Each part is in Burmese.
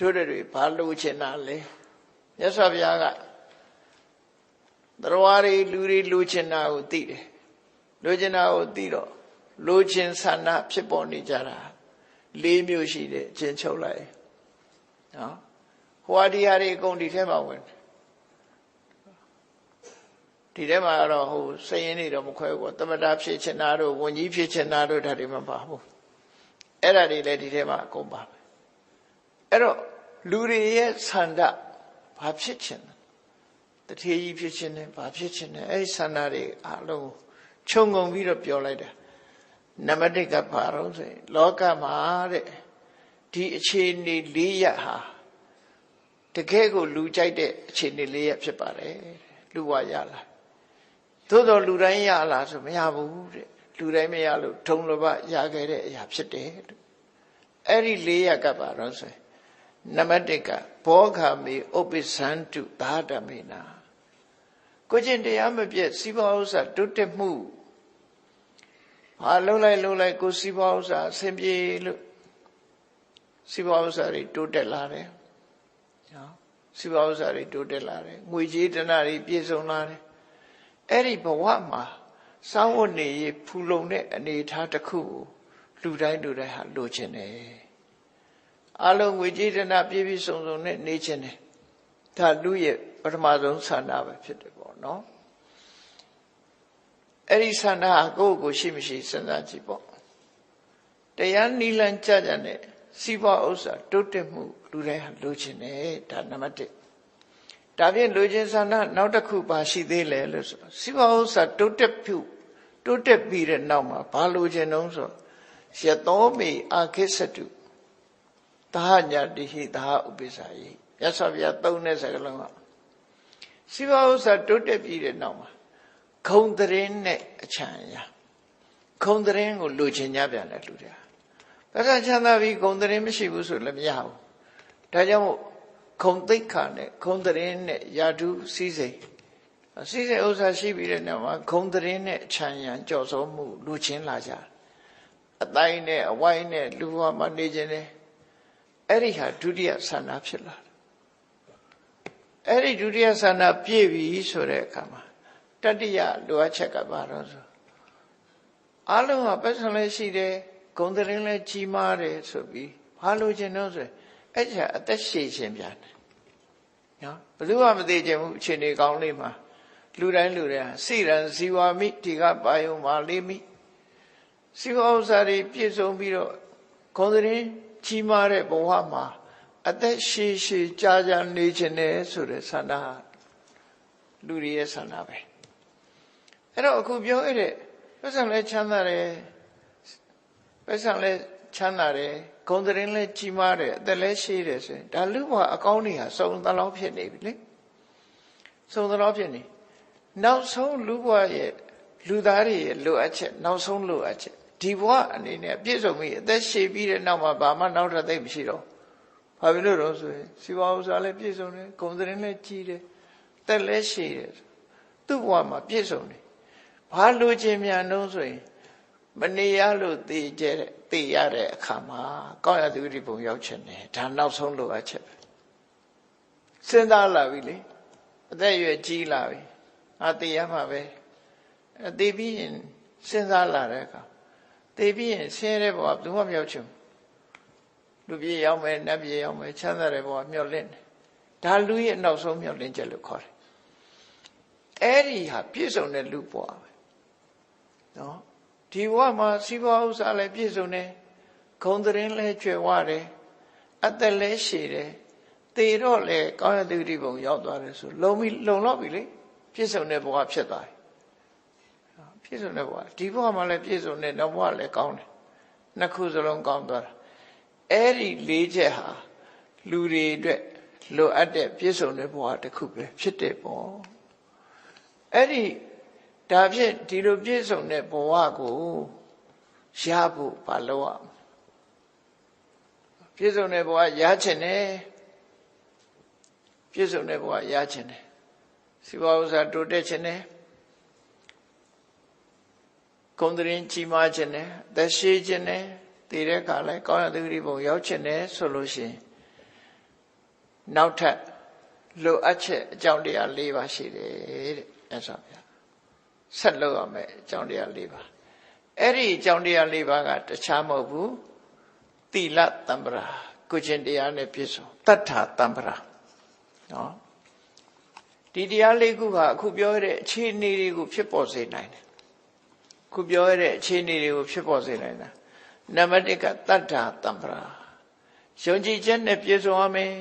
တို့တွေဘာလို့ချင်တာလဲမြတ်စွာဘုရားကတရားတွေလူတွေလိုချင်တာကိုသိတယ်လိုချင်တာကိုသိတော့လိုချင်ဆန္ဒဖြစ်ပေါ်နေကြတာ၄မျိုးရှိတယ်အချင်းချုပ်လိုက်နော်ဟိုဒီဟာတွေအကုန်ဒီထဲမှာဝင်ဒီထဲမှာတော့ဟိုစရင်နေတော့မခွဲဘူးသမထဖြစ်ချင်တာတို့ဝန်ကြီးဖြစ်ချင်တာတို့ဒါတွေမပါဘူးအဲ့ဒါတွေလည်းဒီထဲမှာအကုန်ပါပဲအဲ့တော့လူတွေရဲ့ဆန္ဒဘာဖြစ်ချင်တထေးကြီးဖြစ်ချင်တယ်ဘာဖြစ်ချင်တယ်အဲ့ဒီဆန္ဒတွေအလုံးခြုံငုံပြီးတော့ပြောလိုက်တာနံပါတ်1ကဘာလို့ဆိုရင်လောကမှာတဲ့ဒီအခြေအနေ၄ရပ်ဟာတကယ်ကိုလူကြိုက်တဲ့အခြေအနေ၄ရပ်ဖြစ်ပါတယ်လူဘဝရလာသို့တော်လူတိုင်းရလာဆိုမရဘူးတဲ့လူတိုင်းမရလို့ထုံလဘရခဲ့တဲ့အရာဖြစ်တယ်လို့အဲ့ဒီ၄ရပ်ကဘာလို့ဆိုရင်နံပါတ်1ကဘောဂမေဥပ္ပဇန္တုသာဓမေနာကိုကျင့်တရားမပြည့်စီးပွားဥစ္စာတိုးတက်မှုဘာလုံးလိုက်ကိုစီးပွားဥစ္စာအဆင်ပြေလို့စီးပွားဥစ္စာတွေတိုးတက်လာတယ်နော်စီးပွားဥစ္စာတွေတိုးတက်လာတယ်ငွေကြေးတဏှာတွေပြည့်စုံလာတယ်အဲ့ဒီဘဝမှာစောင့်ဝတ်နေရဖူလုံတဲ့အနေအထားတစ်ခုကိုလူတိုင်းဟာလိုချင်တယ်အလုံးငွေကြေးတဏှာပြည့်ပြည့်စုံစုံနဲ့နေချင်တယ်ဒါလူရဲ့ပထမဆုံးဆန္ဒပဲဖြစ်တယ်ပေါ့နော်အဲ့ဒီဆန္ဒကိုယ့်ကိုရှိမရှိစဉ်းစားကြည့်ပေါ့တရားနိလန်ကြတဲ့စီးပွားဥစ္စာတိုးတက်မှုလူတိုင်းဟာလိုချင်တယ်ဒါနံပါတ်1ဒါဖြင့်လိုချင်ဆန္ဒနောက်တစ်ခုပါရှိသေးလဲလို့ဆိုစီးပွားဥစ္စာတိုးတက်ပြီးတဲ့နောက်မှာဘာလိုချင်တုံးဆိုယသောမေအာခိစတုသာညာတိဟိသာဥပိ္ပဇာယိမြတ်စွာဘုရားသုံးတဲ့စကားလုံးကစီးပွားဥစ္စာတိုးတက်ပြီးတဲ့နောက်မှာခုံတရင်နဲ့အချမ်းရခုံတရင်ကိုလိုချင်ကြပြန်တယ်လူတွေဘာသာချမ်းသာပြီးခုံတရင်မရှိဘူးဆိုလည်းမရဘူးဒါကြောင့်မို့ခုံသိက္ခာနဲ့ခုံတရင်နဲ့ယာတုစည်းစိမ်ဥစ္စာရှိပြီးတဲ့နောက်မှာခုံတရင်နဲ့အချမ်းရကြော်စောမှုလိုချင်လာကြအတိုင်းနဲ့အဝိုင်းနဲ့လူဘဝမှာနေခြင်းနဲ့အဲ့ဒီဟာဒုတိယဆန္ဒဖြစ်လာတယ်အဲ့ဒီဒုတိယဆန္ဒပြည့်ပြီဆိုတဲ့အခါမှာတတိယလိုအပ်ချက်ကဘာလို့ဆိုအလုံးကပတ်စံလည်းရှိတယ်ဂုဏ်သတင်းလည်းကြီးမားတယ်ဆိုပြီးဘာလို့ခြင်းတော့ဆိုအဲ့ဒါအသက်ရှည်ခြင်းပြန်တယ်နော်ဘယ်သူမှမသိခြင်းဘူးအခြေအနေကောင်းလေးမှာလူတိုင်းစိရန်ဇီဝမိဒီကပါယုံမာလေးမိစီဝဥစ္စာတွေပြည့်စုံပြီးတော့ဂုဏ်သတင်းကြီးမားတဲ့ဘဝမှာအသက်ရှည်ကြာနေခြင်းနဲ့ဆိုတဲ့ဆန္ဒလူတွေရဲ့ဆန္ဒပဲအဲ့တော့အခုပြောရတဲ့ပတ်စံလဲချမ်းသာတယ်ပတ်စံလဲချမ်းသာတယ်ဂုဏ်သတင်းလဲကြီးမားတယ်အသက်လဲရှည်တယ်ဆိုရင်ဒါလူဘဝအကောင်းတွေဟာစုံသလောက်ဖြစ်နေပြီလေစုံသလောက်ဖြစ်နေနောက်ဆုံးလူဘဝရဲ့လူသားတွေရဲ့လိုအပ်ချက်နောက်ဆုံးလိုအပ်ချက်ဒီဘဝအနေနဲ့ပြည့်စုံပြီအသက်ရှည်ပြီးတဲ့နောက်မှာဘာမှနောက်ထပ်သိမရှိတော့ဘာဖြစ်လို့တော့ဆိုရင်စီဝါဥစ္စာလည်းပြည့်စုံတယ်ဂုဏ်သတင်းလည်းကြီးတယ်သက်လည်းရှည်တယ်သူ့ဘဝမှာပြည့်စုံတယ်ဘာလိုချင်မြန်တော့ဆိုရင်မနေရလို့သိရတဲ့အခါမှာကောင်းရသူဒီပုံရောက်ချင်တယ်ဒါနောက်ဆုံးလိုအပ်ချက်ပဲစဉ်းစားလာပြီလေအသက်အရွယ်ကြီးလာပြီသိရမှာပဲသိပြီးရင်စဉ်းစားလာတဲ့အခါသိပြီးရင်ဆင်းရဲတဲ့ဘဝဘယ်သူမှမရောက်ချင်ဘူးလူပြေရောက်မယ်နတ်ပြေရောက်မယ်ချမ်းသာတဲ့ဘဝမျှော်လင့်တယ်ဒါလူရဲ့နောက်ဆုံးမျှော်လင့်ချက်လို့ခေါ်တယ်အဲ့ဒီဟာပြည့်စုံတဲ့လူဘဝပဲနော်ဒီဘဝမှာစီးပွားဥစ္စာလည်းပြည့်စုံတယ်ဂုဏ်သတင်းလည်းကျွယ်ဝတယ်အသက်လည်းရှည်တယ်သေတော့လေကောင်းရသူတိဘုံရောက်သွားတယ်ဆိုလုံလောက်ပြီလေပြည့်စုံတဲ့ဘဝဖြစ်သွားပြီပြည့်စုံတဲ့ဘဝဒီဘဝမှာလည်းပြည့်စုံတဲ့နောက်ဘဝလည်းကောင်းတယ်နှစ်ခုစလုံးကောင်းသွားတာအဲ့ဒီ၄ချက်ဟာလူတွေအတွက်လိုအပ်တဲ့ပြည့်စုံတဲ့ဘဝတစ်ခုပဲဖြစ်တယ်ပေါ့အဲ့ဒီဒါဖြင့်ဒီလိုပြည့်စုံတဲ့ဘဝကိုရဖို့ဘာလုပ်ရမလဲပြည့်စုံတဲ့ဘဝရချင်တယ်ပြည့်စုံတဲ့ဘဝရချင်တယ်စီဝါဥစ္စာတိုးတက်ချင်တယ်ဂုဏ်သတင်းကြီးမားချင်တယ်အသက်ရှည်ချင်တယ်တည်တဲ့အခါလဲကောင်းရသူတိဘုံရောက်ချင်တယ်ဆိုလို့ရှိရင် နောက်ထပ်လိုအပ်ချက်အကြောင်းတရား၄ပါးရှိတယ်တဲ့မြတ်စွာဘုရားဆက်လုပ်ရမယ်အကြောင်းတရား၄ပါးအဲ့ဒီအကြောင်းတရား၄ပါးကတခြားမဟုတ်ဘူးသီလတမ္ပရာကိုကျင့်တရားနဲ့ပြည့်စုံတတ္ထာတမ္ပရာနော်ဒီတရား၄ခုဟာအခုပြောရတဲ့အခြေအနေတွေကိုဖြစ်ပေါ်စေနိုင်တယ်ခုပြောရတဲ့အခြေအနေတွေကိုဖြစ်ပေါ်စေနိုင်တာနံပါတ်1ကတတ္ထာတမ္ပရာယုံကြည်ချက်နဲ့ပြည့်စုံရမယ်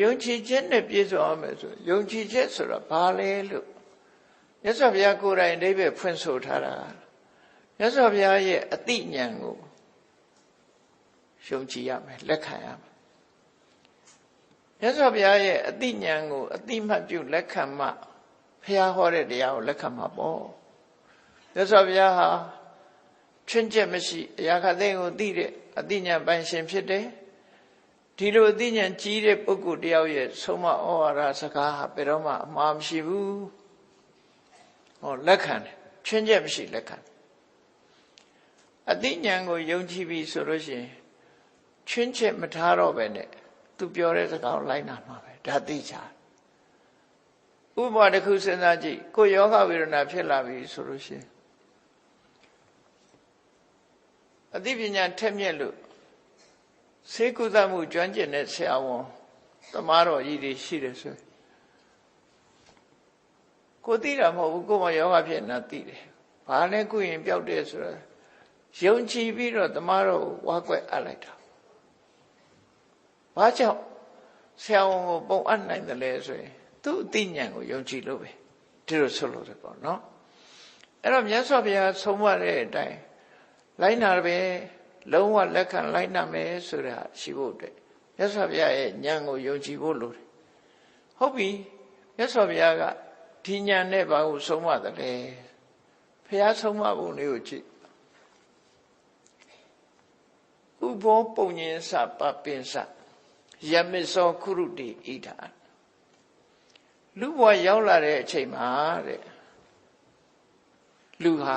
ယုံကြည်ချက်နဲ့ပြည့်စုံရမယ်ဆိုယုံကြည်ချက်ဆိုတာဘာလဲလို့မြတ်စွာဘုရားကိုယ်တိုင်အဓိပ္ပာယ်ဖွင့်ဆိုထားတာမြတ်စွာဘုရားရဲ့အသိဉာဏ်ကိုယုံကြည်ရမယ်လက်ခံရမယ်မြတ်စွာဘုရားရဲ့အသိဉာဏ်ကိုအသိမှတ်ပြုလက်ခံမှဘုရားဟောတဲ့တရားကိုလက်ခံမှာပေါ့မြတ်စွာဘုရားဟာချွင်းချက်မရှိအရာခသိကိုသိတဲ့အသိဉာဏ်ပိုင်ရှင်ဖြစ်တယ်ဒီလိုအသိဉာဏ်ကြီးတဲ့ပုဂ္ဂိုလ်တယောက်ရဲ့ဆုံးမဩဝါဒစကားဟာဘယ်တော့မှအမှားမရှိဘူးဟောလက်ခံတယ်ချွင်းချက်မရှိလက်ခံအသိဉာဏ်ကိုယုံကြည်ပြီဆိုလို့ရှိရင်ချွင်းချက်မထားတော့ပဲနဲ့သူပြောတဲ့စကားကိုလိုက်နာမှာပဲဒါသိချာဥပမာတစ်ခုစဉ်းစားကြည့်ကိုယောဂဝေဒနာဖြစ်လာပြီဆိုလို့ရှိရင်အသိပညာထက်မြက်လို့ဆေးကုသမှုကျွမ်းကျင်တဲ့ဆရာဝန်သမားတော်ကြီးတွေရှိတယ်ဆိုကိုသိတာမဟုတ်ဘူးကိုမယောဂဖြစ်နေတာသိတယ်ဘာနဲ့ကုရင်ပျောက်တယ်ဆိုတော့ယုံကြည်ပြီးတော့သမားတော်ကိုဝါကွက်အပ်လိုက်တာဘာကြောင့်ဆရာဝန်ကိုပုံအပ်နိုင်တယ်လဲဆိုရင်သူ့အသိဉာဏ်ကိုယုံကြည်လို့ပဲဒီလိုဆိုလို့တယ်ပေါ့နော်အဲ့တော့မြတ်စွာဘုရားဆုံးမတဲ့အတိုင်းလိုက်နာပဲလုံးဝလက်ခံလိုက်နာမယ်ဆိုတာရှိဖို့အတွက်မြတ်စွာဘုရားရဲ့ဉာဏ်ကိုယုံကြည်ဖို့လိုတယ်ဟုတ်ပြီမြတ်စွာဘုရားကဒီဉာဏ်နဲ့ဘာကိုဆုံးမတယ်လဲဘုရားဆုံးမပုံလေးကိုကြည့်ဥဘောပုံညင်စပပင်စယမစ္စောခုရုတိဣဒာလူဘဝရောက်လာတဲ့အချိန်မှာတဲ့လူဟာ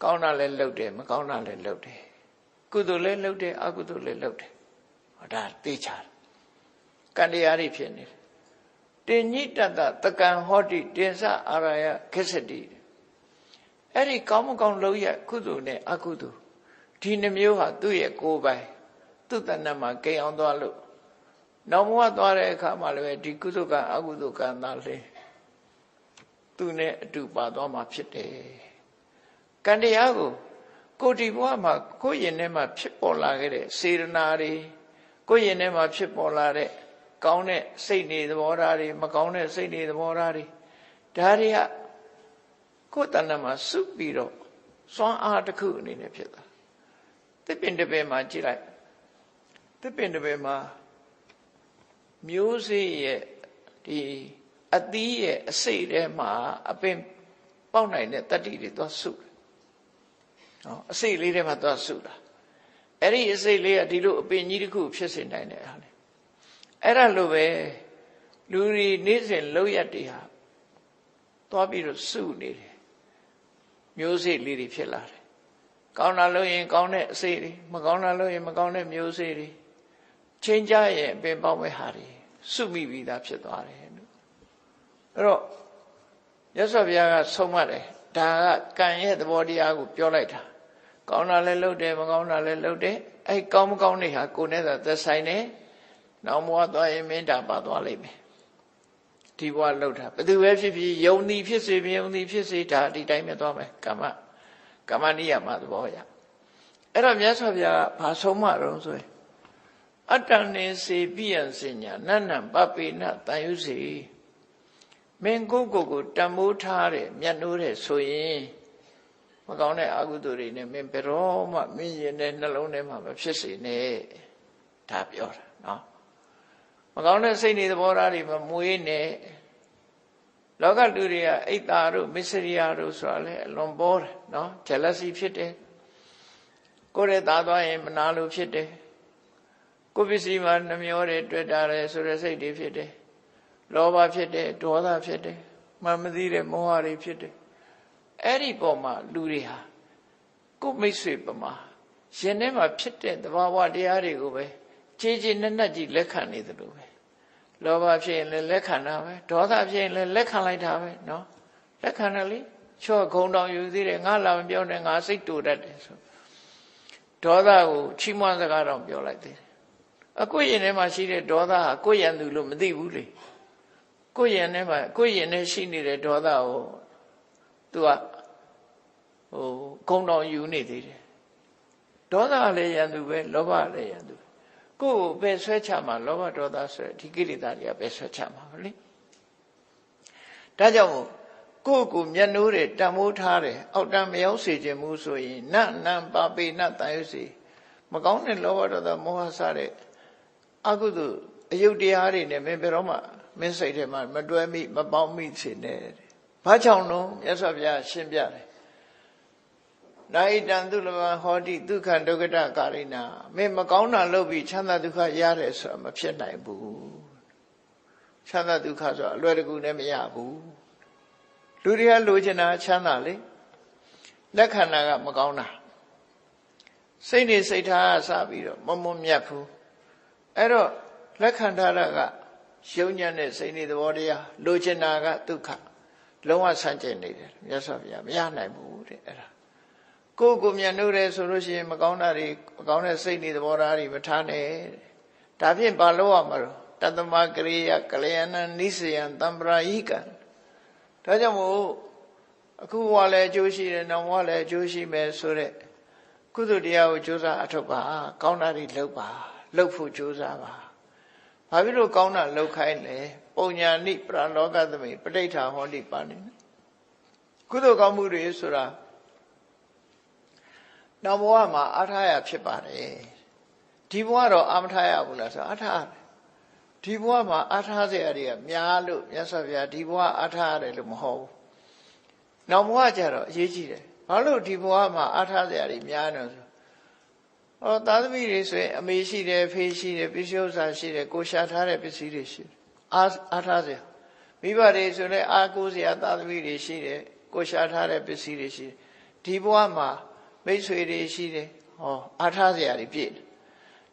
ကောင်းတာလည်းလုပ်တယ်မကောင်းတာလည်းလုပ်တယ်ကုသိုလ်လည်းလုပ်တယ်အကုသိုလ်လည်းလုပ်တယ်ဟောဒါသိချာကံတရားတွေဖြစ်နေတယ်တင်ညိတတတကံဟောတိတင်္စအာရယခစ္စတိအဲ့ဒီကောင်းမကောင်းလုပ်ရကုသိုလ်နဲ့အကုသိုလ်ဒီနှမျိုးဟာသူ့ရဲ့ကိုယ်ပိုင်သူ့တဏ္ဍမှာကိန်းအောင်သွားလို့နောက်ဘဝသွားတဲ့အခါမှာလည်းဒီကုသိုလ်ကံအကုသိုလ်ကံသာလေသူနဲ့အတူပါသွားမှာဖြစ်တယ်ကံတရားကိုဒီဘဝမှာကိုယ့်ရင်ထဲမှာဖြစ်ပေါ်လာခဲ့တဲ့စေရနာတွေကိုယ့်ရင်ထဲမှာဖြစ်ပေါ်လာတဲ့ကောင်းတဲ့စိတ်နေသဘောထားတွေမကောင်းတဲ့စိတ်နေသဘောထားတွေဒါတွေကကိုယ်တဏ္ဍမှာစုပြီးတော့စွမ်းအားတစ်ခုအနေနဲ့ဖြစ်တာသစ်ပင်တစ်ပင်မှာကြည့်လိုက်သစ်ပင်တစ်ပင်မှာမျိုးစေ့ရဲ့ဒီအသီးရဲ့အစိတ်ထဲမှာအပင်ပေါက်နိုင်တဲ့တတ္တိတွေသွားစုတယ်နော်အစိတ်လေးထဲမှာသွားစုတာအဲ့ဒီအစိတ်လေးကဒီလိုအပင်ကြီးတစ်ခုဖြစ်စေနိုင်တယ်ဟာလေအဲ့ဒါလိုပဲလူတွေနေ့စဉ်လောက်ရတွေဟာသွားပြီးတော့စုနေတယ်မျိုးစေ့လေးတွေဖြစ်လာတယ်ကောင်းတာလို့ရင်ကောင်းတဲ့အစိတ်တွေမကောင်းတာလို့ရင်မကောင်းတဲ့မျိုးစေ့တွေချင်းကြရဲ့အပင်ပေါက်မဲ့ဟာတွေစုမိပြီးသားဖြစ်သွားတယ်လို့အဲ့တော့မြတ်စွာဘုရားကဆုံးမတယ်ဒါကကံရဲ့သဘောတရားကိုပြောလိုက်တာကောင်းတာလည်းလုပ်တယ်မကောင်းတာလည်းလုပ်တယ်အဲ့ကောင်းမကောင်းတွေဟာကိုယ်နဲ့သာသက်ဆိုင်တယ်နောက်ဘဝသွားရင်မင်းတာပါသွားလိမ့်မယ်ဒီဘဝလှုပ်တာဘယ်သူပဲဖြစ်ဖြစ်ယုံသည်ဖြစ်စေမယုံသည်ဖြစ်စေဒါဒီတိုင်းပဲသွားမယ်ကမ္မနိယမသဘောရအဲ့တော့မြတ်စွာဘုရားကဘာဆုံးမတော့ဆိုရင်အတ္တနေစေပိယံစညာနန္နံပပေနတန်ယုစေမင်းကိုတန်မိုးထားတဲ့မြတ်နိုးတဲ့ဆိုရင်မကောင်းတဲ့အကုသိုလ်တွေနဲ့မင်းဘယ်တော့မှမင်းရင်တဲ့နှလုံးထဲမှာမဖြစ်စေနဲ့ဒါပြောတာနော်မကောင်းတဲ့စိတ်နေသဘောထားတွေမမွေးနဲ့လောကလူတွေကအိတ်တာတို့မစ္စရိယတို့ဆိုတာလေအလွန်ပေါ်တယ်နော် jealousy ဖြစ်တယ်ကိုယ်ရဲ့သားသွားရင်မနာလို့ဖြစ်တယ်ကိုယ်ပစ္စည်းမှာနှမျောတယ်တွေ့တာတယ်ဆိုတဲ့စိတ်တွေဖြစ်တယ်လောဘဖြစ်တယ်ဒေါသဖြစ်တယ်မှန်မသိတဲ့မောဟတွေဖြစ်တယ်အဲ့ဒီပုံမှာလူတွေဟာကိုယ်မိတ်ဆွေပမာရှင်ထဲမှာဖြစ်တဲ့သဘာဝတရားတွေကိုပဲ ကြေးကြေးနက်နက်ကြီးလက်ခံနေတယ်လို့ပဲလောဘဖြစ်ရင်လည်းလက်ခံတာပဲဒေါသဖြစ်ရင်လည်းလက်ခံလိုက်တာပဲနော်လက်ခံတယ်လေချော့ခုံတောင်ယူသေးတယ်ငါလာမပြောနဲ့ငါစိတ်တူတတ်တယ်ဆိုဒေါသကိုချီးမွမ်းစကားတော့ပြောလိုက်သေးတယ်အကိုယ့်ရင်ထဲမှာရှိတဲ့ဒေါသဟာကိုယ့်ရင်သူလို့မသိဘူးလေကိုယ့်ရင်ထဲမှာကိုယ့်ရင်ထဲရှိနေတဲ့ဒေါသကိုသူကခုံတောင်ယူနေသေးတယ်ဒေါသလည်းရန်သူပဲလောဘလည်းရန်သူကိုယ်ကိုပဲဆွဲချမှာလောဘဒေါသဆိုဒီကိလေသာတွေကပဲဆွဲချမှာပဲလေဒါကြောင့်ကိုယ့်ကိုမျက်နှိုးတယ်တန်မိုးထားတယ်အောက်တန်းမရောက်စေခြင်းမှုဆိုရင်နတ်နံပါပေနတ်တန်ရုပ်စီမကောင်းတဲ့လောဘဒေါသမောဟစတဲ့အကုသိုလ်အယုတ်တရားတွေနဲ့မင်းဘယ်တော့မှမင်းစိတ်ထဲမှာမတွဲမိမပေါင်းမိစေနဲ့ဘာကြောင့်လို့မြတ်စွာဘုရားရှင်းပြတယ်နာဣတံသူလဘဟောတိဒုက္ခဒုက္ခတကာရိနာမင်းမကောင်းတာလုပ်ပြီးချမ်းသာဒုက္ခရတယ်ဆိုတာမဖြစ်နိုင်ဘူးချမ်းသာဒုက္ခဆိုတာအလွယ်တကူနဲ့မရဘူးလူတွေကလိုချင်တာချမ်းသာလေလက်ခံတာကမကောင်းတာစိတ်နေစိတ်ထားကစပြီးတော့မမွန်မြတ်ဘူးအဲ့တော့လက်ခံထားတာကယုံညံ့တဲ့စိတ်နေသဘောတရားလိုချင်တာကဒုက္ခလုံးဝဆန့်ကျင်နေတယ်မြတ်စွာဘုရားမရနိုင်ဘူးတဲ့အဲ့ဒါကိုယ်ကိုမျက်နှိုးတယ်ဆိုလို့ရှိရင်မကောင်းတာတွေမကောင်းတဲ့စိတ်နေသဘောထားတွေမထားနဲ့ဒါဖြင့်ဘာလို့ရမှာတော့တတမကရိယကလျာဏနိစယံတံပရာဟိကံဒါကြောင့်မို့အခုဘဝလည်းအကျိုးရှိတယ်နောက်ဘဝလည်းအကျိုးရှိမယ်ဆိုတဲ့ကုသိုလ်တရားကိုကြိုးစားအထောက်ပါကောင်းတာတွေလုပ်ပါလုပ်ဖို့ကြိုးစားပါဘာဖြစ်လို့ကောင်းတာလုပ်ခိုင်းလဲပုံညာနိပရလောကသမိပဋိဋ္ဌာဟောတိပါနေကုသိုလ်ကောင်းမှုတွေဆိုတာနောက်ဘဝမှာအားထားရဖြစ်ပါတယ်ဒီဘဝတော့အားမထားရဘူးလားဆိုအားထားတယ်ဒီဘဝမှာအားထားစရာတွေကများလို့မြတ်စွာဘုရားဒီဘဝအားထားရတယ်လို့မဟုတ်ဘူးနောက်ဘဝကျတော့အရေးကြီးတယ်ဘာလို့ဒီဘဝမှာအားထားစရာတွေများနေဆိုသားသမီးတွေဆိုရင်အမေရှိတယ်ဖေးရှိတယ်ပစ္စည်းဥစ္စာရှိတယ်ကိုရှာထားတဲ့ပစ္စည်းတွေရှိတယ်အားထားစရာမိဘတွေဆိုလည်းအားကိုးစရာသားသမီးတွေရှိတယ်ကိုရှာထားတဲ့ပစ္စည်းတွေရှိတယ်ဒီဘဝမှာမိတ်ဆွေတွေရှိတယ်အားထားစရာတွေပြည့်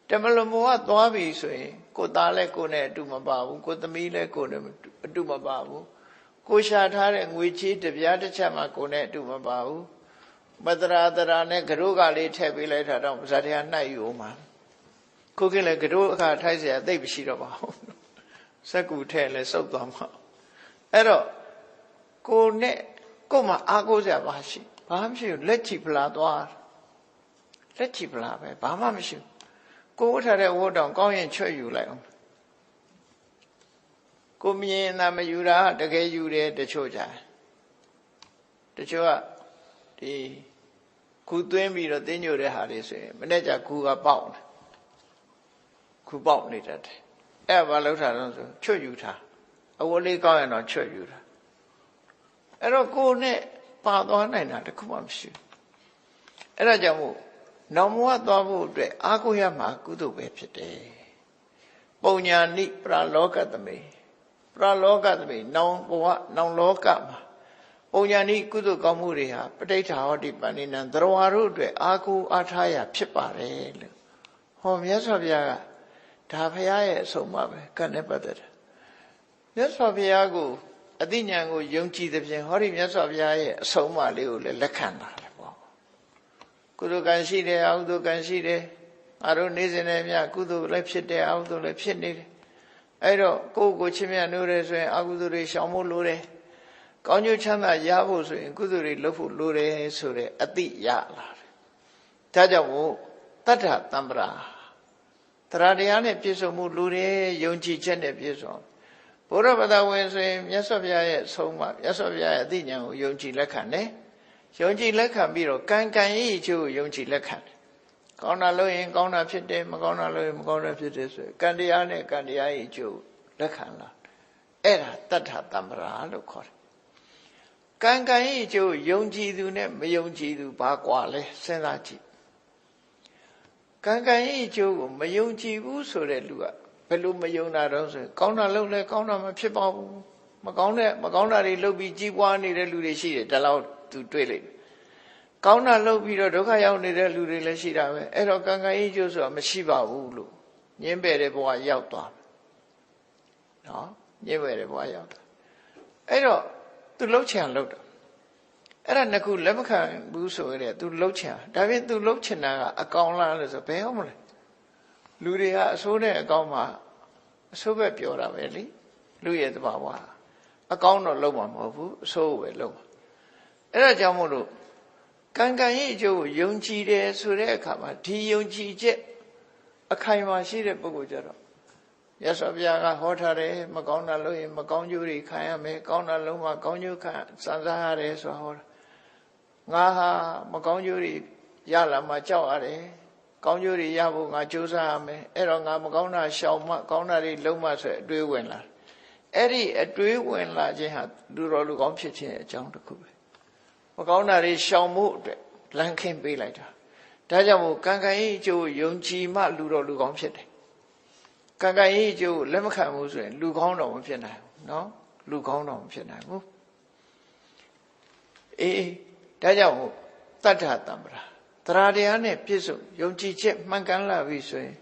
တမလွန်ဘဝသွားပြီဆိုရင်ကိုသားလည်းကိုနဲ့အတူမပါဘူးကိုသမီးလည်းကိုနဲ့အတူမပါဘူးကိုရှာထားတဲ့ငွေချေးတပြားတစ်ချက်မှကိုနဲ့အတူမပါဘူးမတရာတရာနဲ့ကရုကလေးထည့်ပေးလိုက်တာတော့ဇာတရားနှိုက်ယူမှာကိုကလည်းကရုအခါထိုက်เสียသိပ်မရှိတော့ပါဘူးစက်ကူထည့်လဲစုပ်သွားမှာအဲ့တော့ကိုနဲ့ကိုမှအားကိုးစရာပါရှိဘာမှမရှိဘူးလက်ချီဖလားသွားလက်ချီဖလားပဲဘာမှမရှိဘူးကိုဝတ်ထားတဲ့ဝတ်တောင်ကောင်းရင်ချွတ်ယူလိုက်အောင်ကိုမြင်တာမယူတာတကယ်ယူတယ်တချို့ကြတချို့ကဒီခုသွင်းပြီးတော့တင်းညိုတဲ့ဟာတွေဆိုရင်မနေ့ကခုကပေါက်တယ်ခုပေါက်နေတတ်တယ်အဲ့ဘာလို့ထားတော့ဆိုချွတ်ယူထားအဝတ်လေးကောင်းရင်တော့ချွတ်ယူတာအဲ့တော့ကိုနဲ့ပါသွားနိုင်တာတခုမှမရှိဘူးအဲ့ဒါကြောင့်မို့နောင်ဘဝသွားဖို့အတွက်အားကိုးရမှာကုသိုလ်ပဲဖြစ်တယ်ပုံညာနိပရလောကသမိပရလောကသမိနောင်ဘဝနောင်လောကမှာပုံညာနိကုသိုလ်ကောင်းမှုတွေဟာပဋိဋ္ဌာဟောတိပဏိနံသရဝါတို့အတွက်အားကိုးအားထားရဖြစ်ပါတယ်လို့ဟောမြတ်စွာဘုရားကဒါဘုရားရဲ့အဆုံးအမပဲကံနဲ့ပတ်သက်တယ်မြတ်စွာဘုရားကိုအသိဉာဏ်ကိုယုံကြည်သဖြင့်ဟောဒီမြတ်စွာဘုရားရဲ့အဆုံးအမလေးကိုလည်းလက်ခံတာလေပေါ့ကုသိုလ်ကံရှိတယ်အကုသိုလ်ကံရှိတယ်အားတို့နေစဉ်နဲ့မြကုသိုလ်လည်းဖြစ်တယ်အကုသိုလ်လည်းဖြစ်နေတယ်အဲ့တော့ကိုယ့်ကိုချစ်မြတ်နိုးတယ်ဆိုရင်အကုသိုလ်တွေရှောင်ဖို့လိုတယ်ကောင်းကျိုးချမ်းသာရဖို့ဆိုရင်ကုသိုလ်တွေလုပ်ဖို့လိုတယ်ဆိုတဲ့အသိရလာတယ်ဒါကြောင့်မို့တတ္ထတံပရာတရားတရားနဲ့ပြည့်စုံမှုလူတွေယုံကြည်ချက်နဲ့ပြည့်စုံဘုရားဘာသာဝင်ဆိုရင်မြတ်စွာဘုရားရဲ့ဆုံးမမြတ်စွာဘုရားရဲ့အသိဉာဏ်ကိုယုံကြည်လက်ခံတယ်ယုံကြည်လက်ခံပြီးတော့ကံကံရဲ့အကျိုးကိုယုံကြည်လက်ခံတယ်ကောင်းတာလုပ်ရင်ကောင်းတာဖြစ်တယ်မကောင်းတာလုပ်ရင်မကောင်းတာဖြစ်တယ်ဆိုကံတရားနဲ့ကံတရားရဲ့အကျိုးလက်ခံလာအဲ့ဒါတတ္ထတံပရာလို့ခေါ်တယ်ကံကံရဲ့အကျိုးယုံကြည်သူနဲ့မယုံကြည်သူဘာကွာလဲစဉ်းစားကြည့်ကံကံရဲ့အကျိုးကိုမယုံကြည်ဘူးဆိုတဲ့လူကဘယ်လိုမယုံတာတော့ဆိုကောင်းတာလုပ်လဲကောင်းတာမဖြစ်ပါဘူးမကောင်းတာတွေလုပ်ပြီးကြီးပွားနေတဲ့လူတွေရှိတယ်ဒါလောက်သူတွေ့လိမ့်မယ်ကောင်းတာလုပ်ပြီးတော့ဒုက္ခရောက်နေတဲ့လူတွေလည်းရှိတာပဲအဲ့တော့ကံကံရဲ့အကျိုးဆိုတာမရှိပါဘူးလို့ ညင်းပယ်တဲ့ဘဝရောက်သွားနော်ညင်းပယ်တဲ့ဘဝရောက်သွားအဲ့တော့သူလှုပ်ချင်လှုပ်တာအဲ့ဒါနှစ်ခုလက်မခံဘူးဆိုရဲသူလှုပ်ချင်ဒါပြင်သူလှုပ်ချင်တာကအကောင်လားလို့ဆိုဘယ်ဟုတ်မလဲလူတွေကအဆိုးနဲ့အကောင်မှာအဆိုးပဲပြောတာပဲလေလူရဲ့သဘာဝအကောင်တော့လှုပ်မှာမဟုတ်ဘူးအဆိုးပဲလှုပ်မှာအဲ့ဒါကြောင့်မို့လို့ကံရဲ့အကျိုးကိုယုံကြည်တယ်ဆိုတဲ့အခါမှာဒီယုံကြည်ချက်အခိုင်အမာရှိတဲ့ပုဂ္ဂိုလ်ကြတော့ရသော်ဘုရားကဟောထားတယ်မကောင်းတာလုပ်ရင်မကောင်းကျိုးတွေခံရမယ်ကောင်းတာလုံးဝကောင်းကျိုးခံစံစားရတယ်ဆိုတာဟောတာငါဟာမကောင်းကျိုးတွေရလာမှကြောက်ရတယ်ကောင်းကျိုးတွေရဖို့ငါကြိုးစားရမယ်အဲ့တော့ငါမကောင်းတာရှောင်မှကောင်းတာတွေလုံးမှဆိုအတွေးဝင်လာအဲ့ဒီအတွေးဝင်လာခြင်းဟာလူတော်လူကောင်းဖြစ်ခြင်းအကြောင်းတစ်ခုပဲမကောင်းတာတွေရှောင်မှုအတွက်လမ်းခင်းပေးလိုက်တာဒါကြောင့်မို့ကံရဲ့အကျိုးယုံကြည်မှလူတော်လူကောင်းဖြစ်တယ်ကံရဲ့အကျိုးလက်မခံဘူးဆိုရင်လူကောင်းတော့မဖြစ်နိုင်ဘူးနော်လူကောင်းတော့မဖြစ်နိုင်ဘူးအေးဒါကြောင့်မို့တတ္ထတံ္ပရာတရားတရားနဲ့ပြည့်စုံယုံကြည်ချက်မှန်ကန်လာပြီဆိုရင်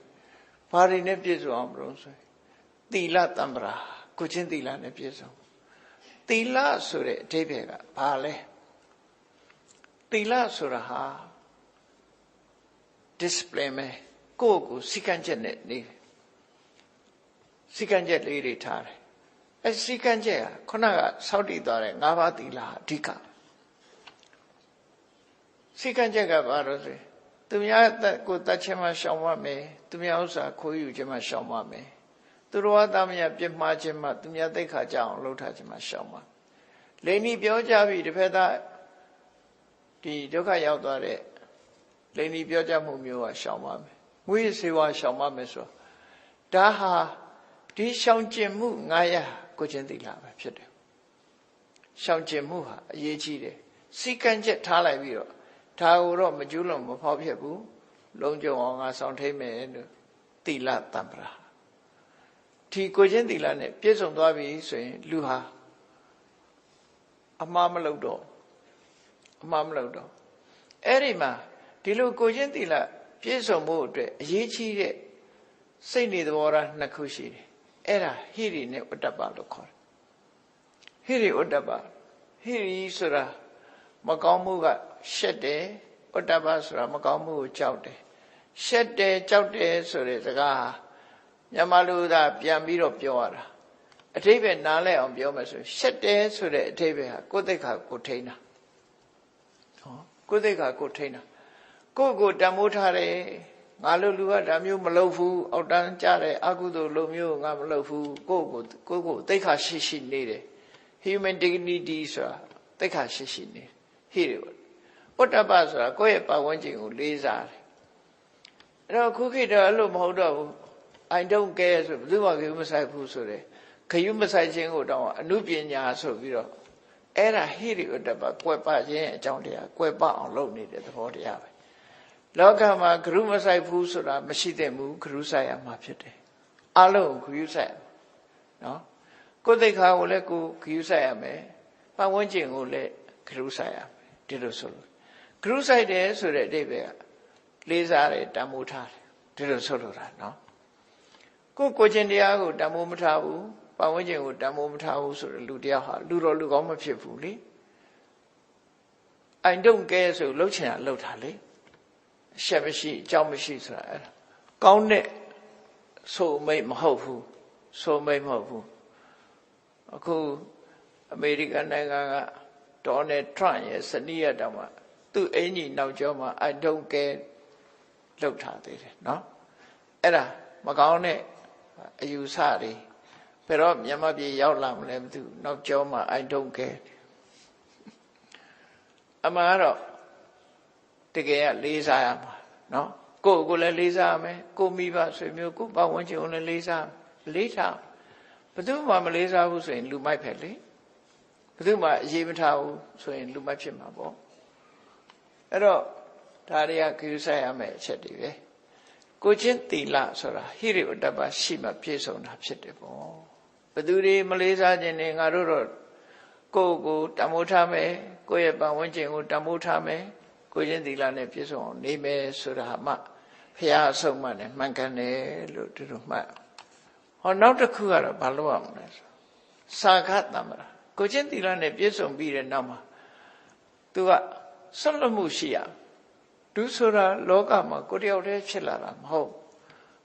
ဘာတွေနဲ့ပြည့်စုံအောင်မလို့ဆိုရင်သီလတံ္ပရာကိုချင်းသီလနဲ့ပြည့်စုံသီလဆိုတဲ့အဓိပ္ပာယ်ကဘာလဲသီလဆိုတာဟာ discipline ပဲကိုယ့်ကိုစိတ်ကန့်ချက်နဲ့နေစိတ်ကန့်ချက်လေးတွေထားတယ်အဲစိတ်ကန့်ချက်ကခုနကစောင့်တည်သွားတဲ့၅ပါးသီလအဓိကစိတ်ကန့်ချက်ကဘာလို့ဆိုသူများကိုတတ်ခြင်းမှရှောင်ပါမယ်သူများဥစ္စာခိုးယူခြင်းမှရှောင်ပါမယ်သူတော်ဘာသားမယားပြစ်မှားခြင်းမှသူများသိက္ခာကြအောင်လှုပ်ထားခြင်းမှရှောင်ပါလိန်ဒီပြောကြပြီတစ်ဖက်သားဒီဒုက္ခရောက်သွားတဲ့လိန်ဒီပြောကြမှုမျိုးကရှောင်ပါမယ်ငွေစေဝါရှောင်ပါမယ်ဆိုဒါဟာဒီရှောင်ကျင်မှု900ကိုချင်းသီလပဲဖြစ်တယ်ရှောင်ကျင်မှုဟာအရေးကြီးတယ်စိတ်ကန့်ချက်ထားလိုက်ပြီးတော့ဒါကိုတော့မကျူးလွန်မဖောက်ဖြစ်ဘူးလုံးကြုံအောင်ငါဆောင်ထိမ့်မယ်လို့သီလတံ္ပရာဒီကိုချင်းသီလနဲ့ပြည့်စုံသွားပြီဆိုရင်လူဟာအမှားမလုပ်တော့အဲ့ဒီမှာဒီလိုကိုချင်းသီလပြည့်စုံဖို့အတွက်အရေးကြီးတဲ့စိတ်နေသဘောထားနှစ်ခုရှိတယ်အဲ့ဒါဟိရိနဲ့ဥတ္တပလို့ခေါ်တယ်ဟိရိဥတ္တပဟိရိဆိုတာမကောင်းမှုကရှက်တယ်ဥတ္တပဆိုတာမကောင်းမှုကိုကြောက်တယ်ရှက်တယ်ကြောက်တယ်ဆိုတဲ့စကားဟာမြန်မာလူသားပြန်ပြီးတော့ပြောရတာအဓိပ္ပာယ်နားလည်အောင်ပြောမယ်ဆိုရှက်တယ်ဆိုတဲ့အဓိပ္ပာယ်ဟာကိုယ်သိက္ခာကိုထိန်းတာဟောကိုယ်သိက္ခာကိုထိန်းတာကိုတန်မိုးထားတယ်ငါတို့လူကဒါမျိုးမလုပ်ဘူးအောက်တန်းကြတယ်အကုသိုလ်လိုမျိုးငါမလုပ်ဘူးကိုသိက္ခာရှိနေတယ် human dignity ဆိုတာသိက္ခာရှိနေဟိရိဥတ္တပဆိုတာကိုယ့်ရဲ့ပတ်ဝန်းကျင်ကိုလေးစားတယ်အဲ့တော့ခုခေတ်တော့အဲ့လိုမဟုတ်တော့ဘူး I don't care ဆိုဘယ်သူမှဂရုမစိုက်ဘူးဆိုတယ်ဂရုမစိုက်ခြင်းကိုတော့အနုပညာဆိုပြီးတော့အဲ့ဒါဟိရိဥတ္တပကွယ်ပခြင်းအကြောင်းတရားကွယ်ပအောင်လုပ်နေတဲ့သဘောတရားပဲလောကမှာဂရုမစိုက်ဘူးဆိုတာမရှိသင့်ဘူးဂရုစိုက်ရမှာဖြစ်တယ်အလုံးဂရုစိုက်နော်ကိုယ်သိက္ခာကိုလည်းကိုဂရုစိုက်ရမယ်ပတ်ဝန်းကျင်ကိုလည်းဂရုစိုက်ရမယ်ဒီလိုဆိုလို့ဂရုစိုက်တယ်ဆိုတဲ့အဓိပ္ပာယ်ကလေးစားတယ်တန်ဖိုးထားတယ်ဒီလိုဆိုလိုတာနော်ကိုချင်းတရားကိုတန်ဖိုးမထားဘူးပတ်ဝန်းကျင်ကိုတန်ဖိုးမထားဘူးဆိုတဲ့လူတရားဟာလူတော်လူကောင်းမဖြစ်ဘူးလေ I don't care ဆိုလှုပ်ချင်တာလှုပ်တာလေရှက်မရှိအကြောင်းမရှိဆိုတာအဲ့ဒါကောင်းတဲ့ဆိုမိတ်မဟုတ်ဘူးဆိုမိတ်မဟုတ်ဘူးအခုအမေရိကန်နိုင်ငံကဒေါ်နယ်ထရန့်ရဲ့ဇနီးရတောင်မှသူ့အင်ကြီးနောက်ကျောမှာ I don't care လှုပ်ထားသေးတယ်နော်အဲ့ဒါမကောင်းတဲ့အယူဆတွေဘယ်တော့မြန်မာပြည်ရောက်လာမလဲမသိဘူးနောက်ကျောမှာ I don't care အမှန်ကတော့တကယ်ကလေးစားရမှာနော်ကိုလည်းလေးစားရမယ်ကိုမိဘဆွေမျိုးကိုပတ်ဝန်းကျင်ကိုလည်းလေးစားလေးထားဘယ်သူမှမလေးစားဘူးဆိုရင်လူမိုက်ဖက်လေဘယ်သူမှအရေးမထားဘူးဆိုရင်လူမိုက်ဖြစ်မှာပေါ့အဲ့တော့ဒါတွေကဂရုစိုက်ရမယ်အချက်တွေပဲကိုချင်းသီလဆိုတာဟိရိဥတ္တပရှိမှပြည့်စုံတာဖြစ်တယ်ပေါ့ဘယ်သူတွေမလေးစားခြင်းနဲ့ငါတို့တော့ကိုတန်ဖိုးထားမယ်ကိုယ့်ရဲ့ပတ်ဝန်းကျင်ကိုတန်ဖိုးထားမယ်ကိုချင်းသီလနဲ့ပြည့်စုံအောင်နေမယ်ဆိုတာမှ ဖျားအဆုံးမှလည်းမှန်ကန်တယ်လို့ဒီလိုမှတ်ဟောနောက်တစ်ခုကတော့ဘာလို့ရမလဲစာခတမ္မရာကိုချင်းသီလနဲ့ပြည့်စုံပြီးတဲ့နောက်မှာသူကဆွတ်လွတ်မှုရှိရဒုဆိုတာလောကမှာကိုတယောက်တည်းဖြစ်လာတာမဟုတ်